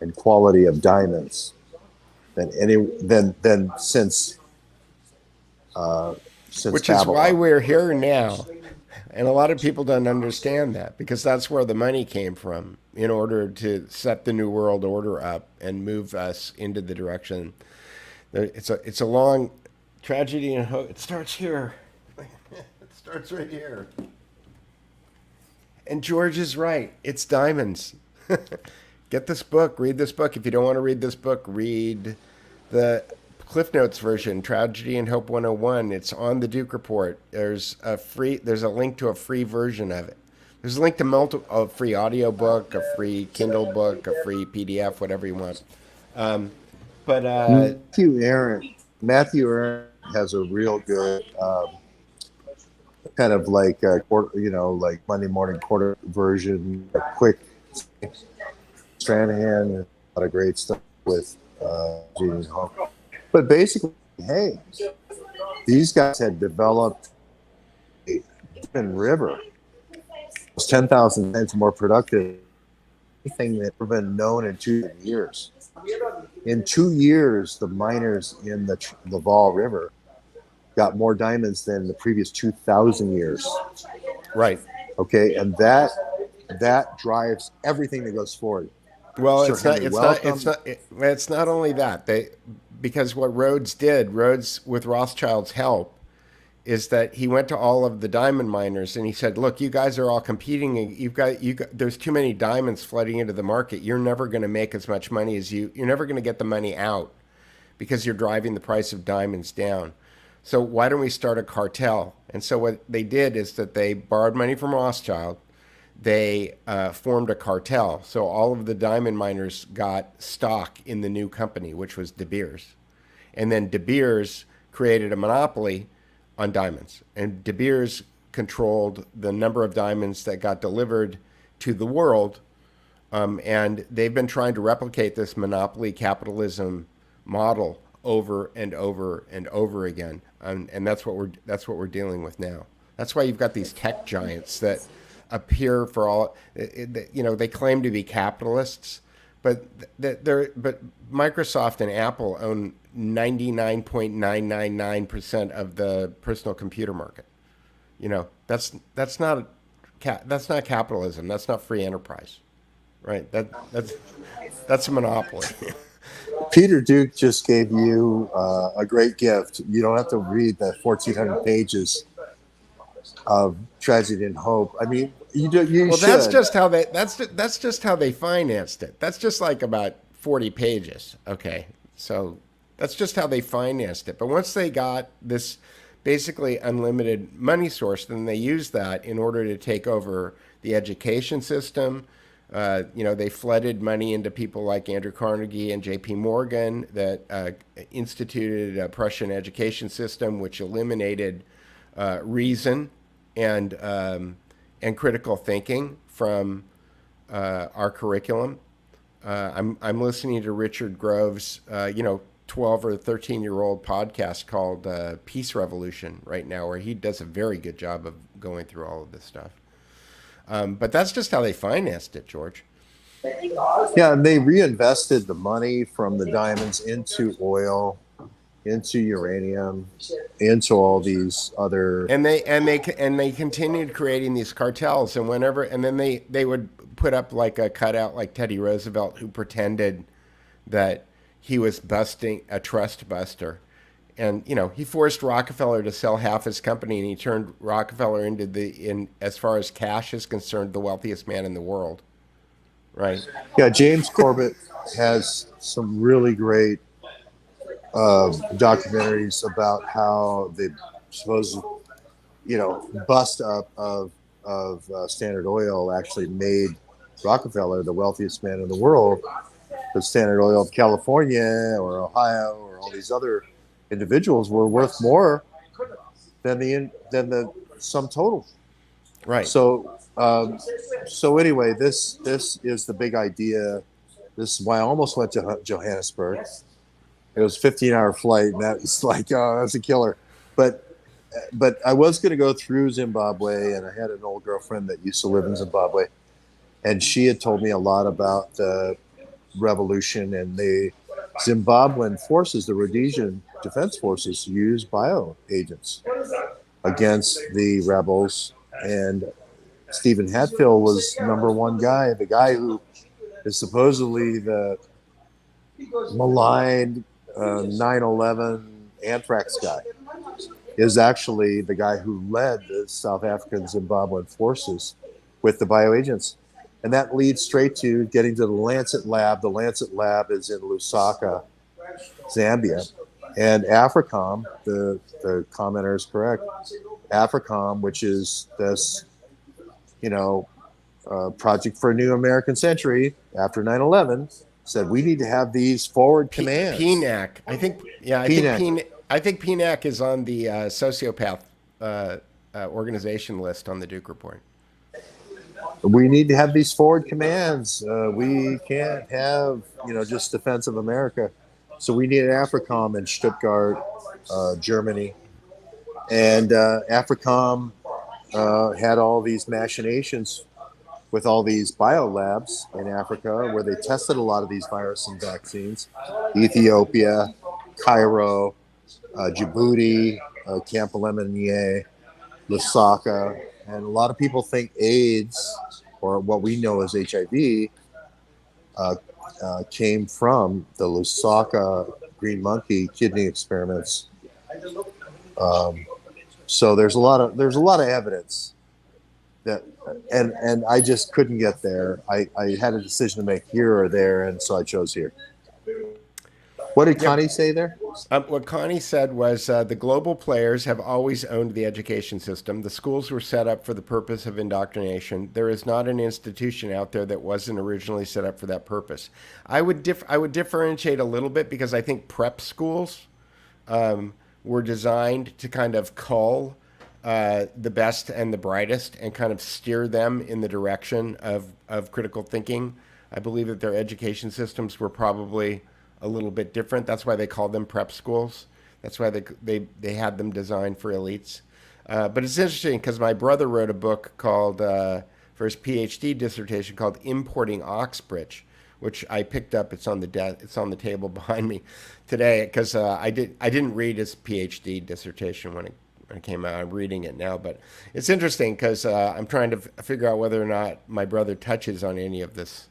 and quality of diamonds than since Which Babylon. is why we're here now. And a lot of people don't understand that, because that's where the money came from in order to set the New World Order up and move us into the direction. It's a long tragedy and hope. It starts here. It starts right here. And George is right. It's diamonds. Get this book. Read this book. If you don't want to read this book, read the Cliff Notes version, Tragedy and Hope 101. It's on the Duke Report. There's a link to a free version of it. There's a link to a free audio book, a free Kindle book, a free PDF, whatever you want. Matthew Aaron has a real good kind of like like Monday morning quarter version, a quick Stranahan, a lot of great stuff with Gene Hall. But basically, hey, these guys had developed a Diamond River. It was 10,000 times more productive than anything that had been known in 2 years. In 2 years, the miners in the Vol River got more diamonds than the previous 2,000 years. Right. Okay, and that drives everything that goes forward. Well, Sir it's not only that. Because what Rhodes with Rothschild's help is that he went to all of the diamond miners and he said, "Look, you guys are all competing. There's too many diamonds flooding into the market. You're never going to make as much money as you're never going to get the money out because you're driving the price of diamonds down. So why don't we start a cartel?" And so what they did is that they borrowed money from Rothschild. They formed a cartel. So all of the diamond miners got stock in the new company, which was De Beers. And then De Beers created a monopoly on diamonds. And De Beers controlled the number of diamonds that got delivered to the world. And they've been trying to replicate this monopoly capitalism model over and over and over again. And that's what we're dealing with now. That's why you've got these tech giants that appear for all, they claim to be capitalists, but Microsoft and Apple own 99.999% of the personal computer market. That's not capitalism. That's not free enterprise, right? That's a monopoly. Peter Duke just gave you a great gift. You don't have to read the 1,400 pages of Tragedy and Hope. I mean, you should. That's just how they financed it. That's just like about 40 pages. Okay, so that's just how they financed it. But once they got this basically unlimited money source, then they used that in order to take over the education system. They flooded money into people like Andrew Carnegie and J.P. Morgan that instituted a Prussian education system, which eliminated reason and critical thinking from our curriculum. I'm listening to Richard Grove's 12 or 13-year-old podcast called Peace Revolution right now, where he does a very good job of going through all of this stuff. But that's just how they financed it, George. Yeah, and they reinvested the money from the diamonds into oil, into uranium, into all these other. And they continued creating these cartels, and then they would put up like a cutout like Teddy Roosevelt, who pretended that he was busting a trust buster. And, he forced Rockefeller to sell half his company, and he turned Rockefeller into as far as cash is concerned, the wealthiest man in the world. Right. Yeah. James Corbett has some really great documentaries about how the supposed, bust up of Standard Oil actually made Rockefeller the wealthiest man in the world. But Standard Oil of California or Ohio or all these other individuals were worth more than the sum total. Right. So anyway, this is the big idea. This is why I almost went to Johannesburg. It was a 15-hour flight, and that was like, oh, that's a killer. But I was going to go through Zimbabwe, and I had an old girlfriend that used to live in Zimbabwe, and she had told me a lot about the revolution, and the Zimbabwean forces, the Rhodesian Defense Forces, used bio agents against the rebels. And Stephen Hatfield was number one guy, the guy who is supposedly the maligned 9/11 anthrax guy, is actually the guy who led the South African Zimbabwean forces with the bioagents. And that leads straight to getting to the Lancet Lab. The Lancet Lab is in Lusaka, Zambia. And AFRICOM, the commenter is correct, AFRICOM, which is this, Project for a New American Century after 9/11, said we need to have these forward commands. PNAC. I think PNAC is on the sociopath organization list on the Duke Report. We need to have these forward commands. We can't have, just defense of America. So we need an AFRICOM in Stuttgart, Germany. And AFRICOM had all these machinations with all these biolabs in Africa where they tested a lot of these viruses and vaccines. Ethiopia, Cairo, Djibouti, Camp Lemonnier, Lusaka. And a lot of people think AIDS, or what we know as HIV, came from the Lusaka green monkey kidney experiments. So there's a lot of evidence that, and I just couldn't get there. I had a decision to make here or there, and so I chose here. What did Connie say there? What Connie said was the global players have always owned the education system. The schools were set up for the purpose of indoctrination. There is not an institution out there that wasn't originally set up for that purpose. I would differentiate a little bit, because I think prep schools were designed to kind of cull the best and the brightest and kind of steer them in the direction of critical thinking. I believe that their education systems were probably a little bit different. That's why they called them prep schools. That's why they had them designed for elites. But it's interesting because my brother wrote a book called, for his PhD dissertation, called Importing Oxbridge, which I picked up. It's on the table behind me today, because I didn't read his PhD dissertation when it came out. I'm reading it now, but it's interesting because I'm trying to figure out whether or not my brother touches on any of this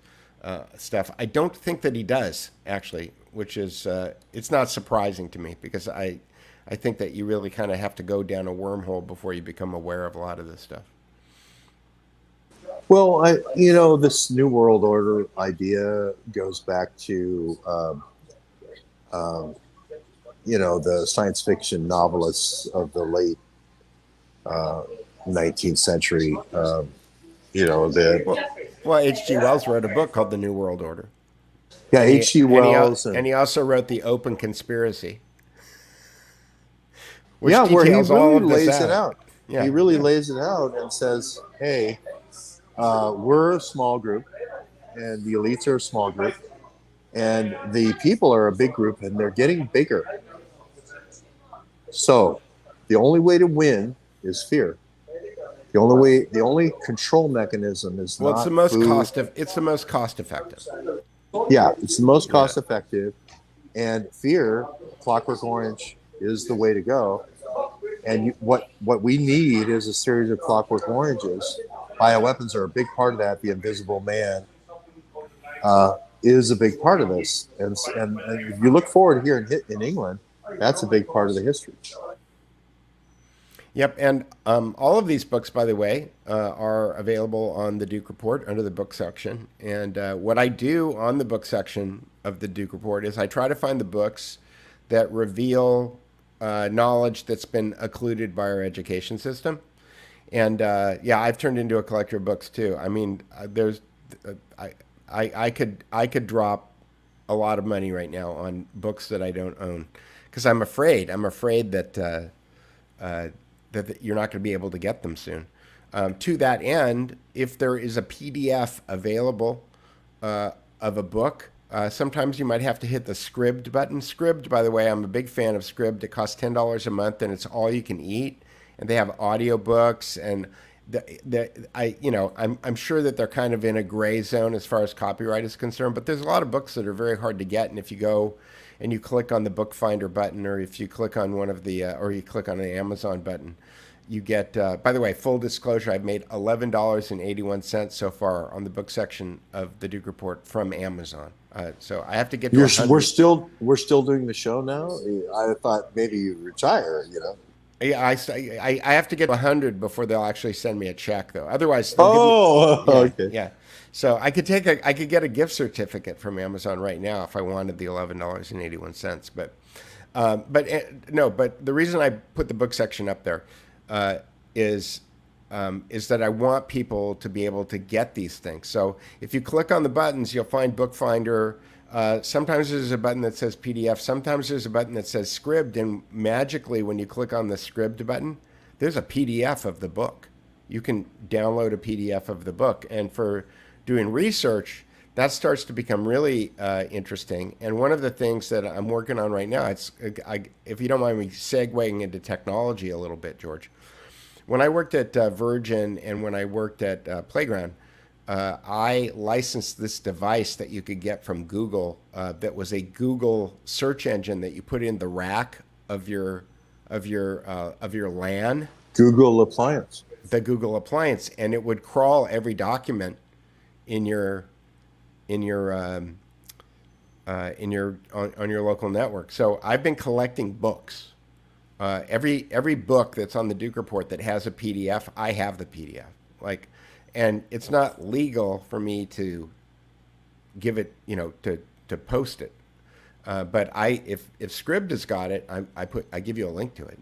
stuff. I don't think that he does, actually, which is it's not surprising to me, because I think that you really kind of have to go down a wormhole before you become aware of a lot of this stuff. Well, this New World Order idea goes back to, the science fiction novelists of the late 19th century. Well, H.G. Wells wrote a book called The New World Order. Yeah, H.G. Wells. And he also wrote The Open Conspiracy, which where he details really all of this lays it out. Yeah. He really lays it out and says, hey, we're a small group, and the elites are a small group, and the people are a big group, and they're getting bigger. So the only way to win is fear. The only control mechanism is it's the most food. It's the most cost effective. Yeah, it's the most cost effective, and fear, Clockwork Orange, is the way to go. And what we need is a series of Clockwork Oranges. Bioweapons are a big part of that. The Invisible Man is a big part of this, and if you look forward here in England, that's a big part of the history. Yep, and all of these books, by the way, are available on the Duke Report under the book section. And what I do on the book section of the Duke Report is I try to find the books that reveal knowledge that's been occluded by our education system. And I've turned into a collector of books too. I mean, I could drop a lot of money right now on books that I don't own, because I'm afraid that that you're not going to be able to get them soon. To that end, if there is a PDF available of a book Sometimes you might have to hit the Scribd button. Scribd, by the way, I'm a big fan of Scribd. It costs $10 a month, and it's all you can eat. And they have audiobooks, and I'm sure that they're kind of in a gray zone as far as copyright is concerned. But there's a lot of books that are very hard to get, and if you go and you click on the Bookfinder button, or if you click on one of the, or you click on an Amazon button, you get, by the way, full disclosure, I've made $11.81 so far on the book section of the Duke Report from Amazon. So I have to get to 100. We're still doing the show now. I thought maybe you retire. Yeah, I have to get 100 before they'll actually send me a check, though. Otherwise, okay. Yeah. So I could get a gift certificate from Amazon right now if I wanted the $11.81. But the reason I put the book section up there is that I want people to be able to get these things. So if you click on the buttons, you'll find Bookfinder. Sometimes there's a button that says PDF. Sometimes there's a button that says Scribd. And magically, when you click on the Scribd button, there's a PDF of the book. You can download a PDF of the book. And for doing research, that starts to become really interesting. And one of the things that I'm working on right now, if you don't mind me segueing into technology a little bit, George. When I worked at Virgin and when I worked at Playground, I licensed this device that you could get from Google that was a Google search engine that you put in the rack of your LAN. Google appliance. The Google appliance, and it would crawl every document on your local network. So I've been collecting books. Every book that's on the Duke Report that has a PDF, I have the PDF. And it's not legal for me to give it, to post it. But if Scribd has got it, I give you a link to it.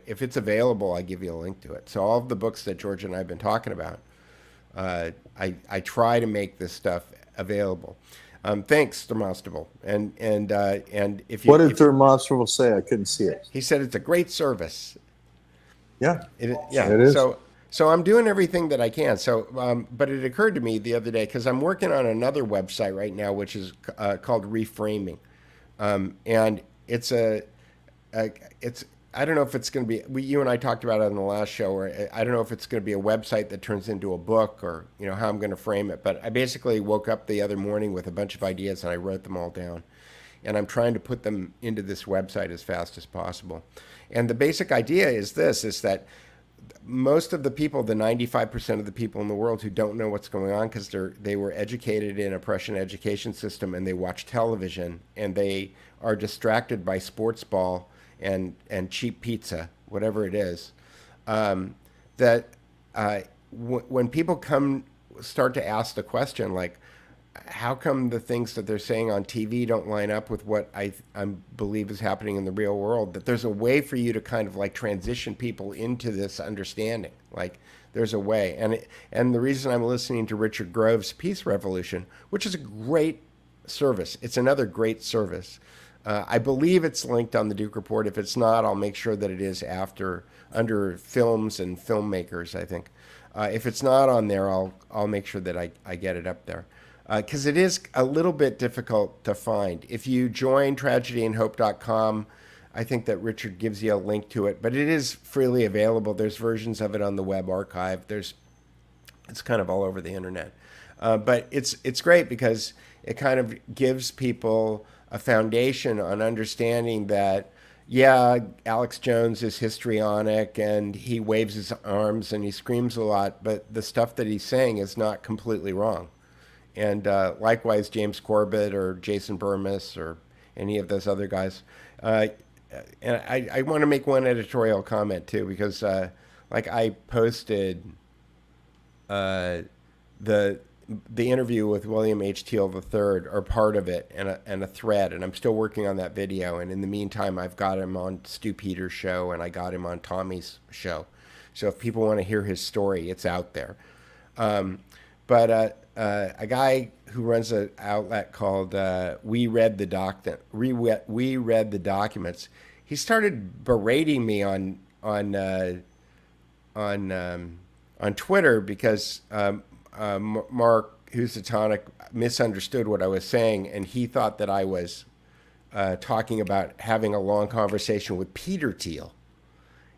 If it's available, I give you a link to it. So all of the books that George and I have been talking about, I try to make this stuff available. Thanks, Thermostable. And if you, what did Thermostable say? I couldn't see it. He said it's a great service. Yeah, it is. So I'm doing everything that I can. So, but it occurred to me the other day, because I'm working on another website right now, which is called Reframing, and it's I don't know if it's going to be. You and I talked about it on the last show, where I don't know if it's going to be a website that turns into a book, or how I'm going to frame it. But I basically woke up the other morning with a bunch of ideas, and I wrote them all down, and I'm trying to put them into this website as fast as possible. And the basic idea is that most of the people, the 95% of the people in the world who don't know what's going on because they were educated in a Prussian education system, and they watch television, and they are distracted by sports ball and cheap pizza, whatever it is, when people start to ask the question, like, how come the things that they're saying on TV don't line up with what I believe is happening in the real world, that there's a way for you to kind of like transition people into this understanding. Like, there's a way. And the reason I'm listening to Richard Grove's Peace Revolution, which is a great service, it's another great service. I believe it's linked on the Duke Report. If it's not, I'll make sure that it is under films and filmmakers, I think. If it's not on there, I'll make sure that I get it up there. Because it is a little bit difficult to find. If you join tragedyandhope.com, I think that Richard gives you a link to it, but it is freely available. There's versions of it on the web archive. It's kind of all over the internet. But it's great because it kind of gives people a foundation on understanding that, yeah, Alex Jones is histrionic and he waves his arms and he screams a lot, but the stuff that he's saying is not completely wrong. And likewise, James Corbett or Jason Burmis or any of those other guys. And I want to make one editorial comment too, because I posted the interview with William H. Teal III, or part of it, and a thread, and I'm still working on that video. And in the meantime, I've got him on Stu Peters' show, and I got him on Tommy's show. So if people want to hear his story, it's out there. But a guy who runs an outlet called We Read the Documents, he started berating me on Twitter because Mark Housatonic misunderstood what I was saying, and he thought that I was talking about having a long conversation with Peter Thiel.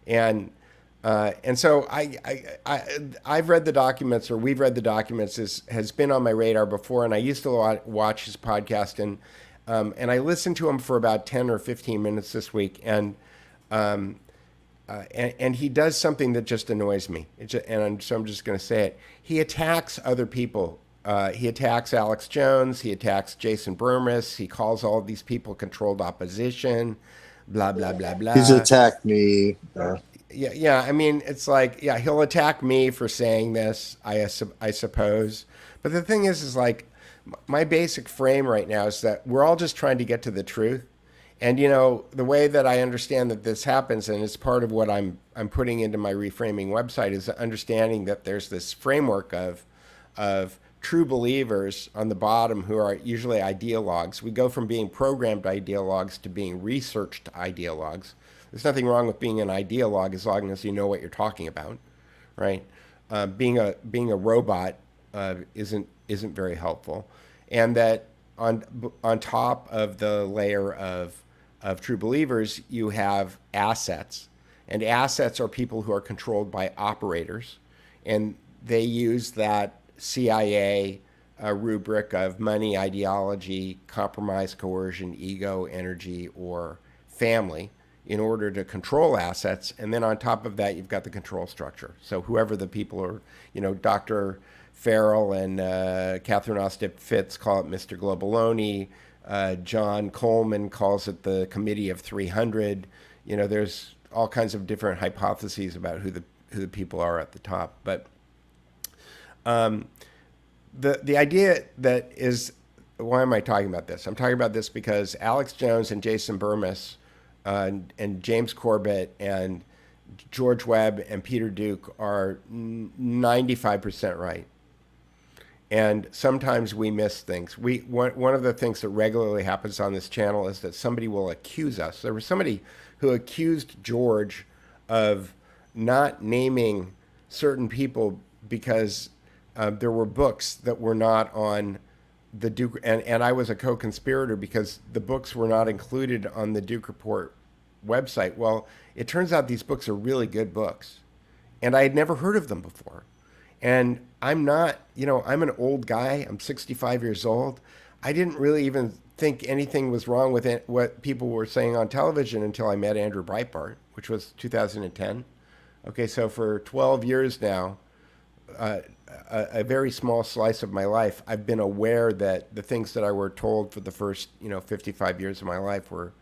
And so I've read the documents, or we've read the documents. Has been on my radar before, and I used to watch his podcast, and I listened to him for about 10 or 15 minutes this week, and he does something that just annoys me. So I'm just going to say it. He attacks other people. He attacks Alex Jones. He attacks Jason Burmis. He calls all of these people controlled opposition. Blah blah blah blah. He's attacked me. Yeah. I mean, it's like, yeah, he'll attack me for saying this, I suppose. But the thing is like, my basic frame right now is that we're all just trying to get to the truth. And, you know, the way that I understand that this happens, and it's part of what I'm putting into my Reframing website, is understanding that there's this framework of true believers on the bottom who are usually ideologues. We go from being programmed ideologues to being researched ideologues. There's nothing wrong with being an ideologue as long as you know what you're talking about, right? Being a robot isn't very helpful, and that on top of the layer of true believers, you have assets, and assets are people who are controlled by operators, and they use that CIA rubric of money, ideology, compromise, coercion, ego, energy, or family in order to control assets. And then on top of that, you've got the control structure. So whoever the people are, you know, Dr. Farrell and Catherine Ostip Fitz call it Mr. Globaloney. John Coleman calls it the Committee of 300. You know, there's all kinds of different hypotheses about who the people are at the top. But the idea that is, why am I talking about this? I'm talking about this because Alex Jones and Jason Burmis and James Corbett and George Webb and Peter Duke are 95% right. And sometimes we miss things. One of the things that regularly happens on this channel is that somebody will accuse us. There was somebody who accused George of not naming certain people because there were books that were not on the Duke, and I was a co-conspirator because the books were not included on the Duke Report website. Well, it turns out these books are really good books, and I had never heard of them before. And I'm not, you know, I'm an old guy. I'm 65 years old. I didn't really even think anything was wrong with it, what people were saying on television until I met Andrew Breitbart, which was 2010. Okay, so for 12 years now, a very small slice of my life, I've been aware that the things that I were told for the first, 55 years of my life were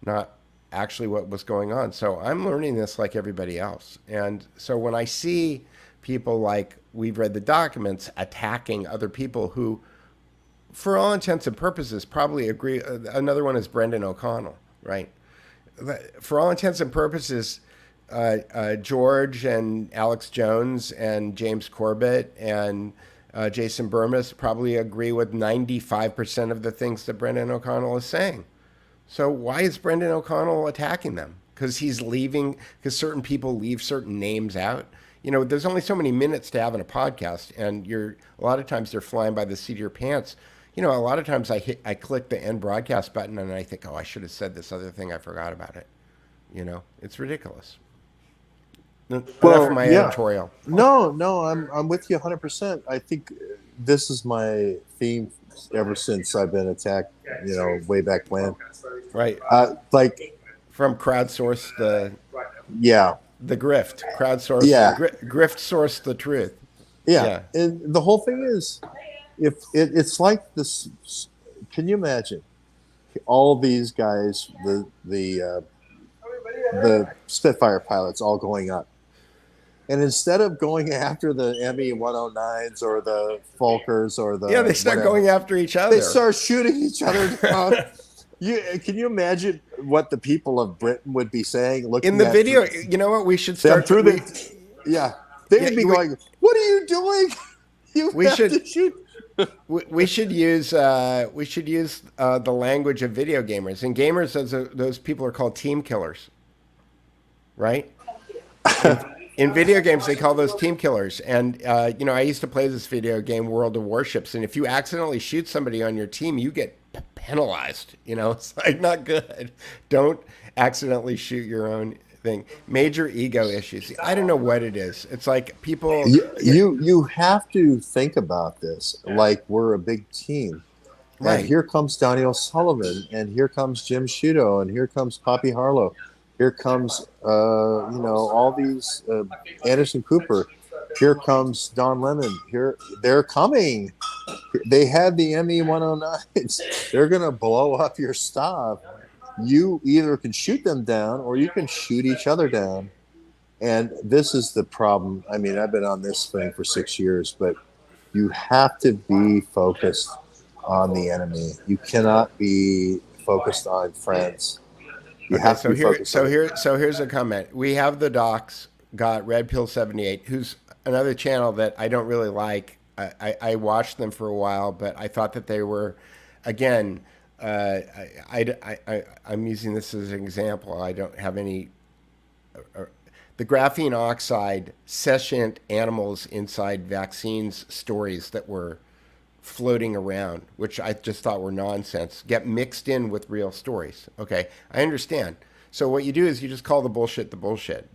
not actually what was going on. So I'm learning this like everybody else. And so when I see people like we've read the documents attacking other people who, for all intents and purposes, probably agree. Another one is Brendan O'Connell, right? For all intents and purposes, George and Alex Jones and James Corbett and Jason Burmis probably agree with 95% of the things that Brendan O'Connell is saying. So why is Brendan O'Connell attacking them? Because he's leaving, because certain people leave certain names out. There's only so many minutes to have in a podcast, and a lot of times they're flying by the seat of your pants. A lot of times I click the end broadcast button and I think, oh, I should have said this other thing. I forgot about it. It's ridiculous. Well, for my editorial. No, I'm with you 100%. I think this is my theme ever since I've been attacked, way back when. Right. From crowdsourced the grift. Crowdsourced grift sourced the truth. Yeah. And the whole thing is, if it's like this, can you imagine all these guys, the Spitfire pilots all going up, and instead of going after the ME-109s or the Falkers or they start going after each other. They start shooting each other down. Can you imagine what the people of Britain would be saying? Looking in the video, you know what? We should start through they would be going, "What are you doing? To shoot." We should use the language of video gamers. And gamers, those people are called team killers, right? in video games, they call those team killers. And, I used to play this video game, World of Warships. And if you accidentally shoot somebody on your team, you get penalized. It's like not good. Don't accidentally shoot your own thing. Major ego issues. I don't know what it is. It's like people. You have to think about this like we're a big team. Right. And here comes Daniel Sullivan, and here comes Jim Shudo, and here comes Poppy Harlow. Here comes, all these Anderson Cooper. Here comes Don Lemon. Here they're coming. They had the ME-109s. They're gonna blow up your stuff. You either can shoot them down, or you can shoot each other down. And this is the problem. I mean, I've been on this thing for 6 years, but you have to be focused on the enemy. You cannot be focused on friends. Here's a comment. We have the docs got Red Pill 78, who's another channel that I don't really like. I watched them for a while, but I thought that they were, again, I'm using this as an example. I don't have any. The graphene oxide sentient animals inside vaccines stories that were floating around, which I just thought were nonsense, get mixed in with real stories. Okay, I understand. So what you do is you just call the bullshit.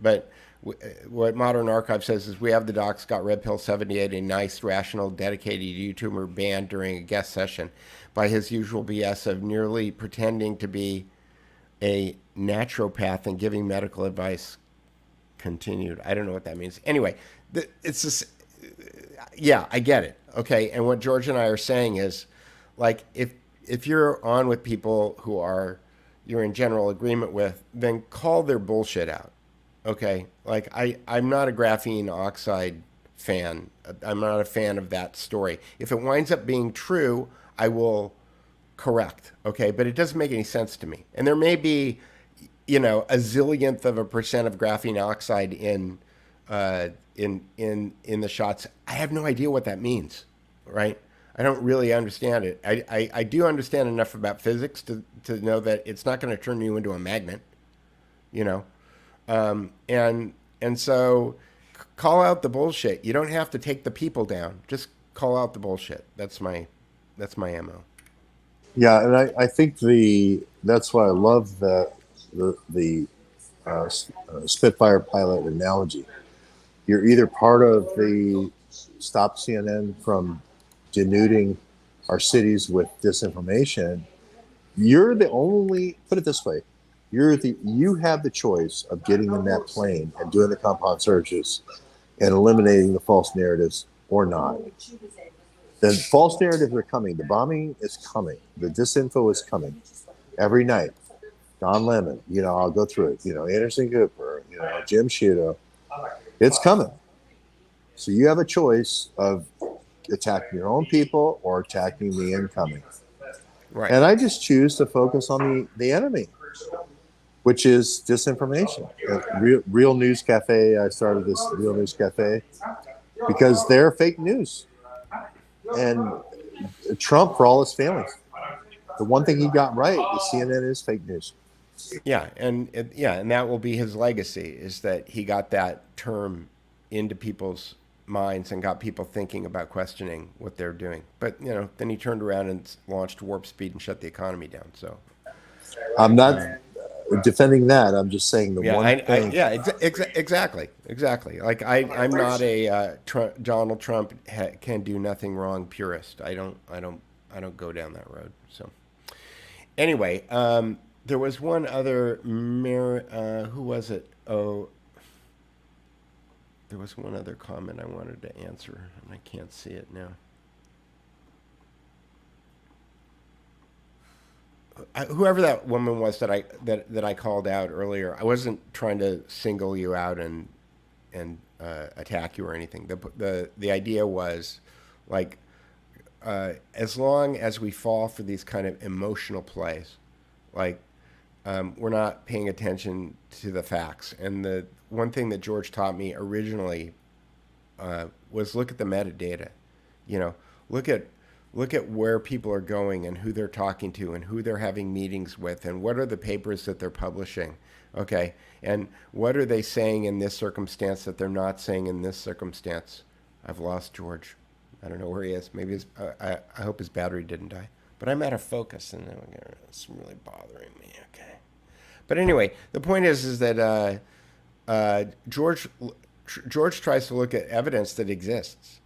But what Modern Archive says is we have the docs got Red Pill 78, a nice, rational, dedicated YouTuber banned during a guest session by his usual BS of nearly pretending to be a naturopath and giving medical advice. Continued. I don't know what that means. Anyway, it's just, yeah, I get it. Okay, and what George and I are saying is, like, if you're on with people who you're in general agreement with, then call their bullshit out. Okay, like I'm not a graphene oxide fan. I'm not a fan of that story. If it winds up being true, I will correct. Okay, but it doesn't make any sense to me. And there may be, a zillionth of a percent of graphene oxide in the shots. I have no idea what that means, right? I don't really understand it. I do understand enough about physics to know that it's not going to turn you into a magnet, and so call out the bullshit. You don't have to take the people down. Just call out the bullshit. That's my MO. Yeah, and I think that's why I love the Spitfire pilot analogy. You're either part of the stop CNN from denuding our cities with disinformation. You're the only, put it this way, you have the choice of getting in that plane and doing the compound searches and eliminating the false narratives or not. The false narratives are coming. The bombing is coming. The disinfo is coming every night. Don Lemon, I'll go through it. Anderson Cooper, Jim Shudo. It's coming. So you have a choice of attacking your own people or attacking the incoming. Right. And I just choose to focus on the enemy, which is disinformation. Real News Cafe, I started this Real News Cafe because they're fake news. And Trump, for all his failings, the one thing he got right is CNN is fake news. Yeah, and that will be his legacy, is that he got that term into people's minds and got people thinking about questioning what they're doing. But then he turned around and launched warp speed and shut the economy down. So I'm not defending that. I'm just saying the one thing. Exactly. Like I'm not a Donald Trump can do nothing wrong purist. I don't go down that road. So anyway, there was one other who was it? Oh, there was one other comment I wanted to answer, and I can't see it now. Whoever that woman was that I called out earlier, I wasn't trying to single you out and attack you or anything. The idea was, like, as long as we fall for these kind of emotional plays, like, we're not paying attention to the facts. And the one thing that George taught me originally was look at the metadata. Look at Look at where people are going and who they're talking to and who they're having meetings with and what are the papers that they're publishing. Okay. And what are they saying in this circumstance that they're not saying in this circumstance? I've lost George. I don't know where he is. Maybe I hope his battery didn't die. But I'm out of focus and it's really bothering me. Okay. But anyway, the point is that George tries to look at evidence that exists.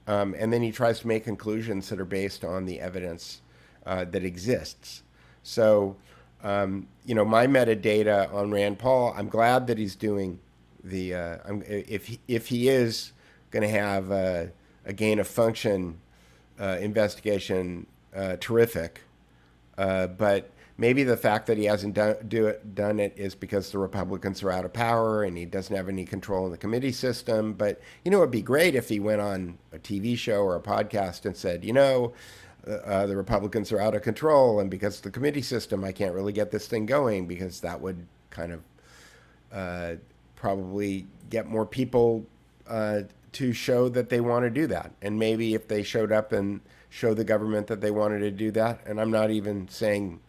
And then he tries to make conclusions that are based on the evidence that exists. So, my metadata on Rand Paul, I'm glad that he's doing the, if he is going to have a gain of function investigation, terrific. But maybe the fact that he hasn't done it is because the Republicans are out of power and he doesn't have any control in the committee system. But, it'd be great if he went on a TV show or a podcast and said, the Republicans are out of control, and because of the committee system, I can't really get this thing going, because that would kind of probably get more people to show that they want to do that. And maybe if they showed up and showed the government that they wanted to do that, and I'm not even saying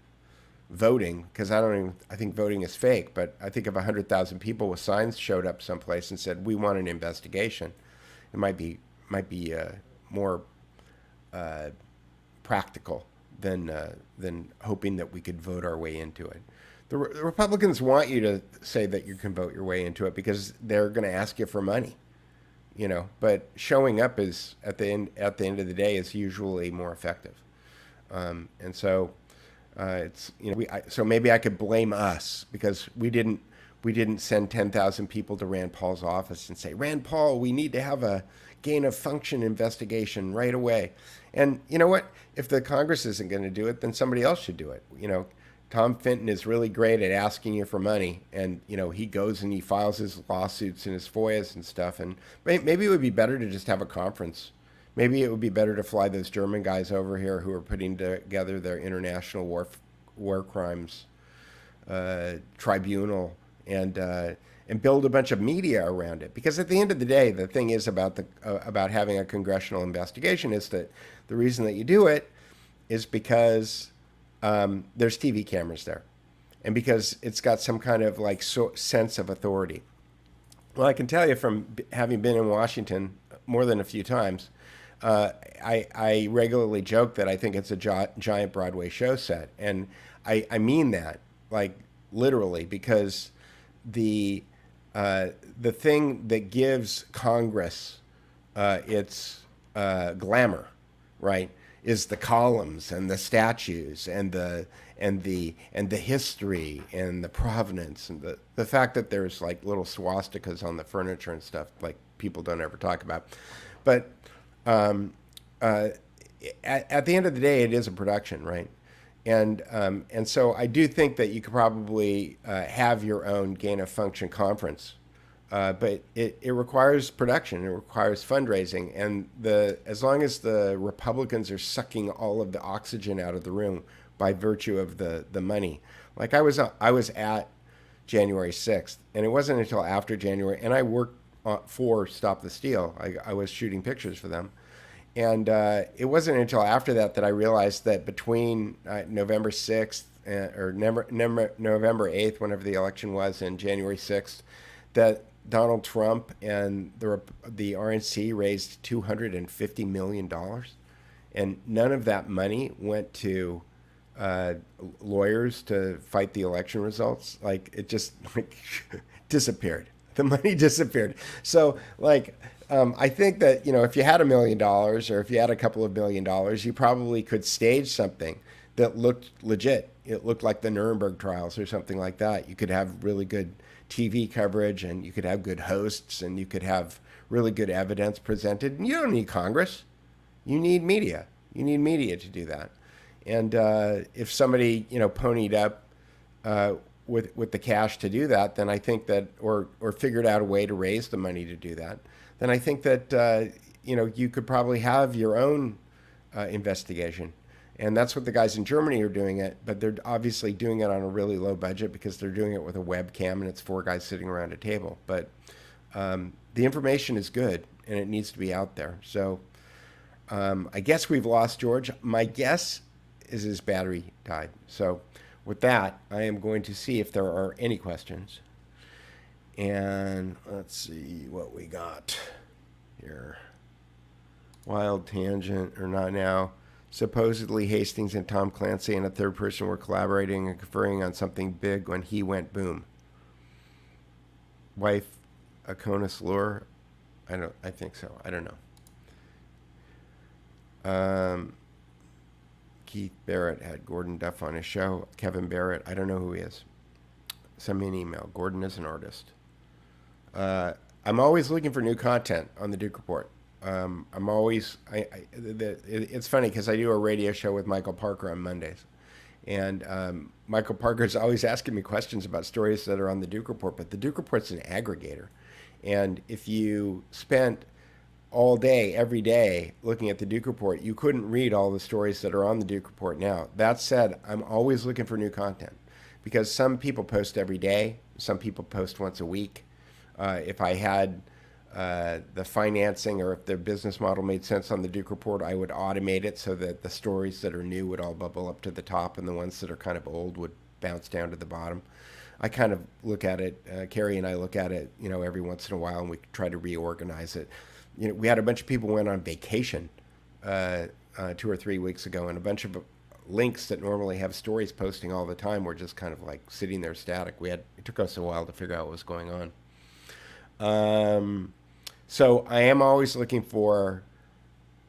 voting, because I think voting is fake, but I think if 100,000 people with signs showed up someplace and said, we want an investigation, it might be more practical than hoping that we could vote our way into it. The Republicans want you to say that you can vote your way into it because they're going to ask you for money, but showing up is at the end of the day is usually more effective. And so it's so maybe I could blame us because we didn't send 10,000 people to Rand Paul's office and say, Rand Paul, we need to have a gain of function investigation right away. And you know what? If the Congress isn't going to do it, then somebody else should do it. Tom Fenton is really great at asking you for money, and he goes and he files his lawsuits and his FOIAs and stuff. And maybe it would be better to just have a conference. Maybe it would be better to fly those German guys over here who are putting together their international war crimes tribunal and build a bunch of media around it. Because at the end of the day, the thing is about having a congressional investigation is that the reason that you do it is because there's TV cameras there, and because it's got some kind of sense of authority. Well, I can tell you from having been in Washington more than a few times, I regularly joke that I think it's a giant Broadway show set, and I mean that literally, because the thing that gives Congress its glamour, right, is the columns and the statues and the history and the provenance and the fact that there's little swastikas on the furniture and stuff people don't ever talk about. But at the end of the day, it is a production, right? And so I do think that you could probably have your own gain of function conference, but it requires production, it requires fundraising, and as long as the Republicans are sucking all of the oxygen out of the room by virtue of the money. I was at January 6th, and it wasn't until after January, and I worked for Stop the Steal. I was shooting pictures for them. And it wasn't until after that I realized that between November 6th or November 8th, whenever the election was, and January 6th, that Donald Trump and the RNC raised $250 million. And none of that money went to lawyers to fight the election results. It just disappeared. The money disappeared. So I think that, if you had $1 million or if you had a couple of $1 million, you probably could stage something that looked legit. It looked like the Nuremberg trials or something like that. You could have really good TV coverage, and you could have good hosts, and you could have really good evidence presented. And you don't need Congress. You need media. You need media to do that. And if somebody, ponied up with the cash to do that, then I think that, or figured out a way to raise the money to do that, then I think that, you could probably have your own investigation. And that's what the guys in Germany are doing it, but they're obviously doing it on a really low budget because they're doing it with a webcam and it's 4 guys sitting around a table. But the information is good and it needs to be out there. So I guess we've lost George. My guess is his battery died. So with that, I am going to see if there are any questions. And let's see what we got here. Wild tangent, or not now. Supposedly Hastings and Tom Clancy and a third person were collaborating and conferring on something big when he went boom. Wife, Akonis Lure? I think so. I don't know. Keith Barrett had Gordon Duff on his show. Kevin Barrett, I don't know who he is. Send me an email. Gordon is an artist. I'm always looking for new content on the Duke Report. I'm always, it's funny because I do a radio show with Michael Parker on Mondays. And Michael Parker's always asking me questions about stories that are on the Duke Report, but the Duke Report's an aggregator. And if you spent all day, every day, looking at the Duke Report, you couldn't read all the stories that are on the Duke Report now. That said, I'm always looking for new content because some people post every day. Some people post once a week. If I had the financing or if the business model made sense on the Duke Report, I would automate it so that the stories that are new would all bubble up to the top and the ones that are kind of old would bounce down to the bottom. I kind of look at it, Carrie and I look at it, every once in a while, and we try to reorganize it. We had a bunch of people went on vacation 2 or 3 weeks ago, and a bunch of links that normally have stories posting all the time were just kind of like sitting there static. It took us a while to figure out what was going on. So I am always looking for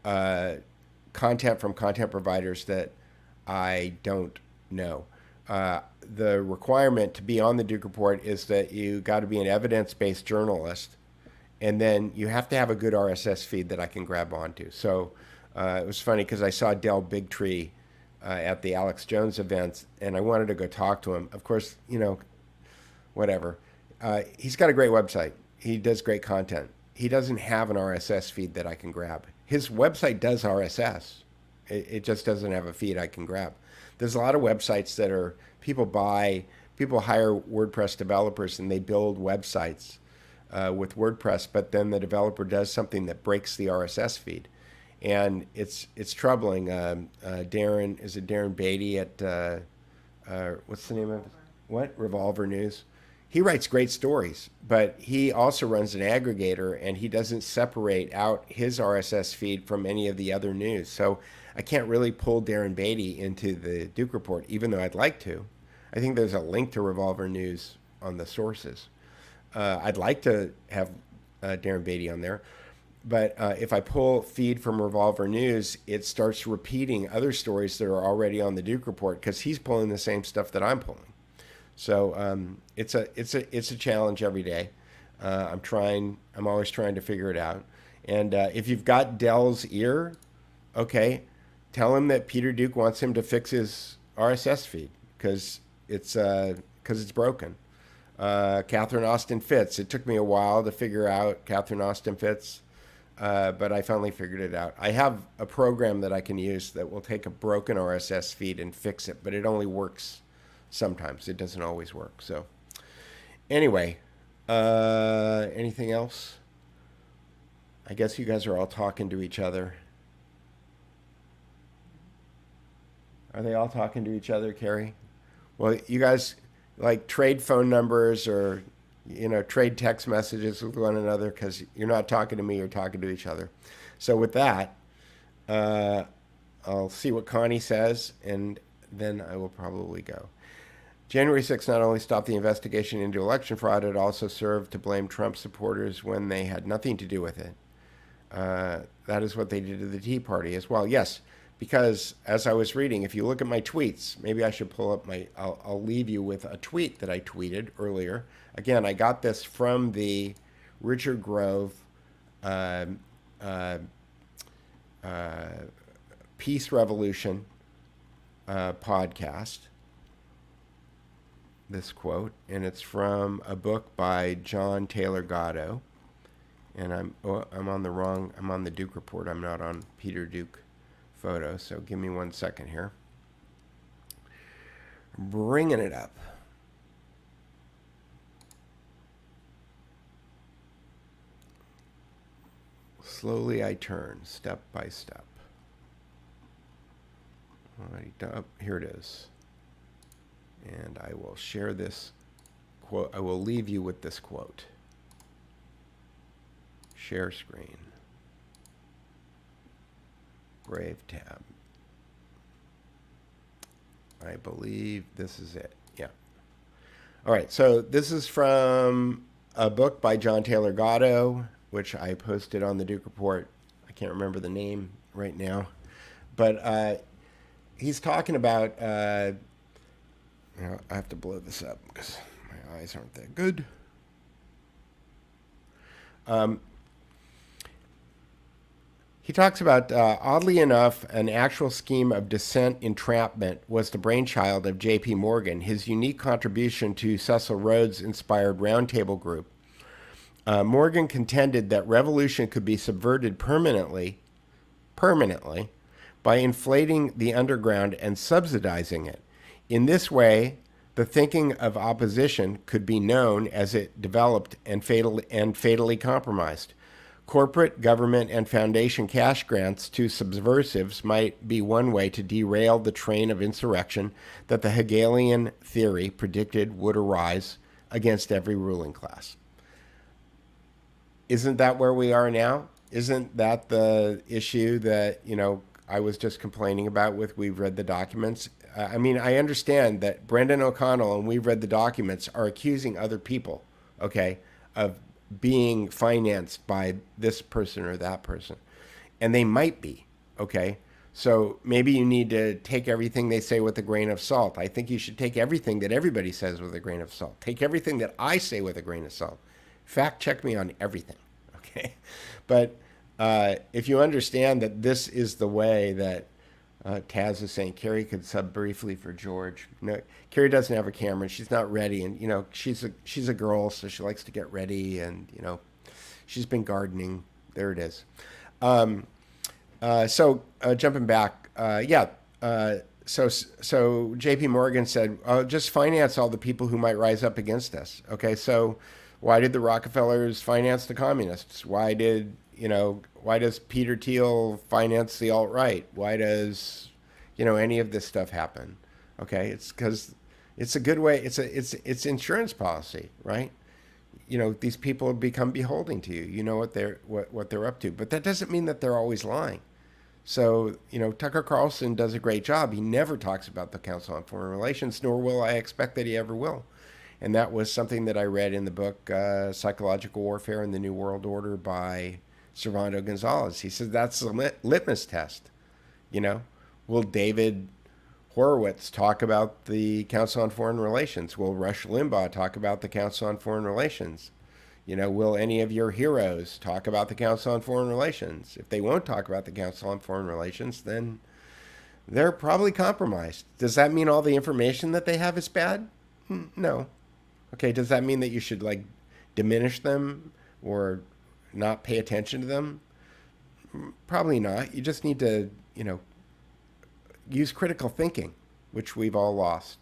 content from content providers that I don't know. The requirement to be on the Duke Report is that you got to be an evidence-based journalist, and then you have to have a good RSS feed that I can grab onto. So it was funny because I saw Del Bigtree at the Alex Jones event, and I wanted to go talk to him. Of course, whatever. He's got a great website. He does great content. He doesn't have an RSS feed that I can grab. His website does RSS. It just doesn't have a feed I can grab. There's a lot of websites that are, people hire WordPress developers and they build websites with WordPress, but then the developer does something that breaks the RSS feed. And it's troubling. Darren, is it Darren Beatty at, what's the name of it? What? Revolver News. He writes great stories, but he also runs an aggregator and he doesn't separate out his RSS feed from any of the other news. So I can't really pull Darren Beatty into the Duke Report, even though I'd like to. I think there's a link to Revolver News on the sources. I'd like to have Darren Beatty on there. But if I pull feed from Revolver News, it starts repeating other stories that are already on the Duke Report because he's pulling the same stuff that I'm pulling. So it's a challenge every day. I'm always trying to figure it out. And if you've got Dell's ear, okay, tell him that Peter Duke wants him to fix his RSS feed because it's broken. Catherine Austin Fitz. It took me a while to figure out Catherine Austin Fitz, but I finally figured it out. I have a program that I can use that will take a broken RSS feed and fix it, but it only works sometimes. It doesn't always work. So anyway, anything else? I guess you guys are all talking to each other. Are they all talking to each other, Carrie? Well, you guys like trade phone numbers or, trade text messages with one another because you're not talking to me, you're talking to each other. So with that, I'll see what Connie says, and then I will probably go. January 6th not only stopped the investigation into election fraud, it also served to blame Trump supporters when they had nothing to do with it. That is what they did to the Tea Party as well. Yes, because as I was reading, if you look at my tweets, maybe I should pull up I'll leave you with a tweet that I tweeted earlier. Again, I got this from the Richard Grove Peace Revolution podcast. This quote, and it's from a book by John Taylor Gatto, and I'm on the Duke Report. I'm not on Peter Duke photo, so give me 1 second here. Bringing it up. Slowly I turn, step by step. Here it is. And I will share this quote. I will leave you with this quote. Share screen. Brave tab. I believe this is it. Yeah. All right. So this is from a book by John Taylor Gatto, which I posted on the Duke Report. I can't remember the name right now. But he's talking about... I have to blow this up because my eyes aren't that good. He talks about, oddly enough, an actual scheme of dissent entrapment was the brainchild of J.P. Morgan, his unique contribution to Cecil Rhodes-inspired Roundtable Group. Morgan contended that revolution could be subverted permanently, by inflating the underground and subsidizing it. In this way, the thinking of opposition could be known as it developed and fatally compromised. Corporate, government, and foundation cash grants to subversives might be one way to derail the train of insurrection that the Hegelian theory predicted would arise against every ruling class. Isn't that where we are now? Isn't that the issue that, I was just complaining about with We've Read the Documents? I mean, I understand that Brendan O'Connell and We've Read the Documents are accusing other people, okay, of being financed by this person or that person. And they might be, okay? So maybe you need to take everything they say with a grain of salt. I think you should take everything that everybody says with a grain of salt. Take everything that I say with a grain of salt. Fact check me on everything, okay? But if you understand that this is the way that Taz is saying, Carrie could sub briefly for George. No, Carrie doesn't have a camera, and she's not ready, and she's a girl, so she likes to get ready, and she's been gardening. There it is. So jumping back, so J.P. Morgan said, just finance all the people who might rise up against us. Okay, so why did the Rockefellers finance the communists? Why does Peter Thiel finance the alt-right? Why does, any of this stuff happen? Okay, it's because it's a good way. It's insurance policy, right? These people become beholden to you. You know what they're up to, but that doesn't mean that they're always lying. So, Tucker Carlson does a great job. He never talks about the Council on Foreign Relations, nor will I expect that he ever will. And that was something that I read in the book, Psychological Warfare and the New World Order by Servando Gonzalez. He said that's the litmus test. Will David Horowitz talk about the Council on Foreign Relations? Will Rush Limbaugh talk about the Council on Foreign Relations? Will any of your heroes talk about the Council on Foreign Relations? If they won't talk about the Council on Foreign Relations, then they're probably compromised. Does that mean all the information that they have is bad? No. Okay, does that mean that you should diminish them or not pay attention to them? Probably not. You just need to, use critical thinking, which we've all lost.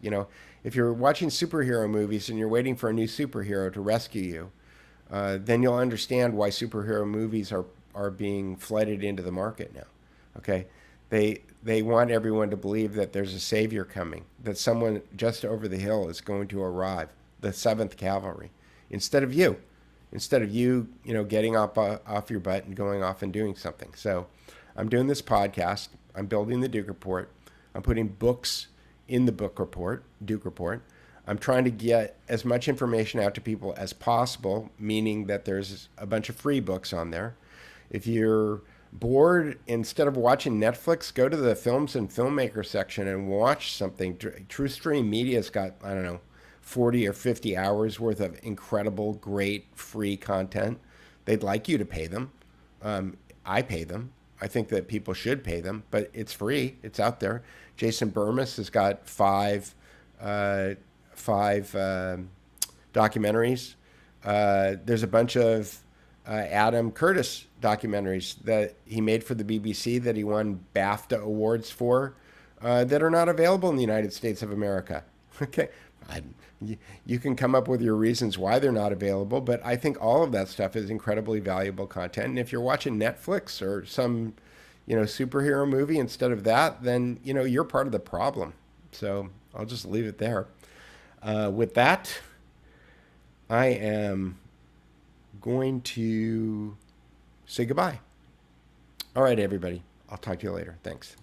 If you're watching superhero movies and you're waiting for a new superhero to rescue you, then you'll understand why superhero movies are being flooded into the market now. Okay, they want everyone to believe that there's a savior coming, that someone just over the hill is going to arrive, the 7th Cavalry, instead of you, getting off your butt and going off and doing something. So I'm doing this podcast. I'm building the Duke Report. I'm putting books in the Duke Report. I'm trying to get as much information out to people as possible, meaning that there's a bunch of free books on there. If you're bored, instead of watching Netflix, go to the films and filmmaker section and watch something. True Stream Media's got, 40 or 50 hours worth of incredible, great, free content. They'd like you to pay them. I pay them. I think that people should pay them, but it's free. It's out there. Jason Burmis has got five documentaries. There's a bunch of Adam Curtis documentaries that he made for the BBC that he won BAFTA awards for that are not available in the United States of America. Okay. You can come up with your reasons why they're not available, but I think all of that stuff is incredibly valuable content. And if you're watching Netflix or some, superhero movie instead of that, then, you're part of the problem. So I'll just leave it there. With that, I am going to say goodbye. All right, everybody. I'll talk to you later. Thanks.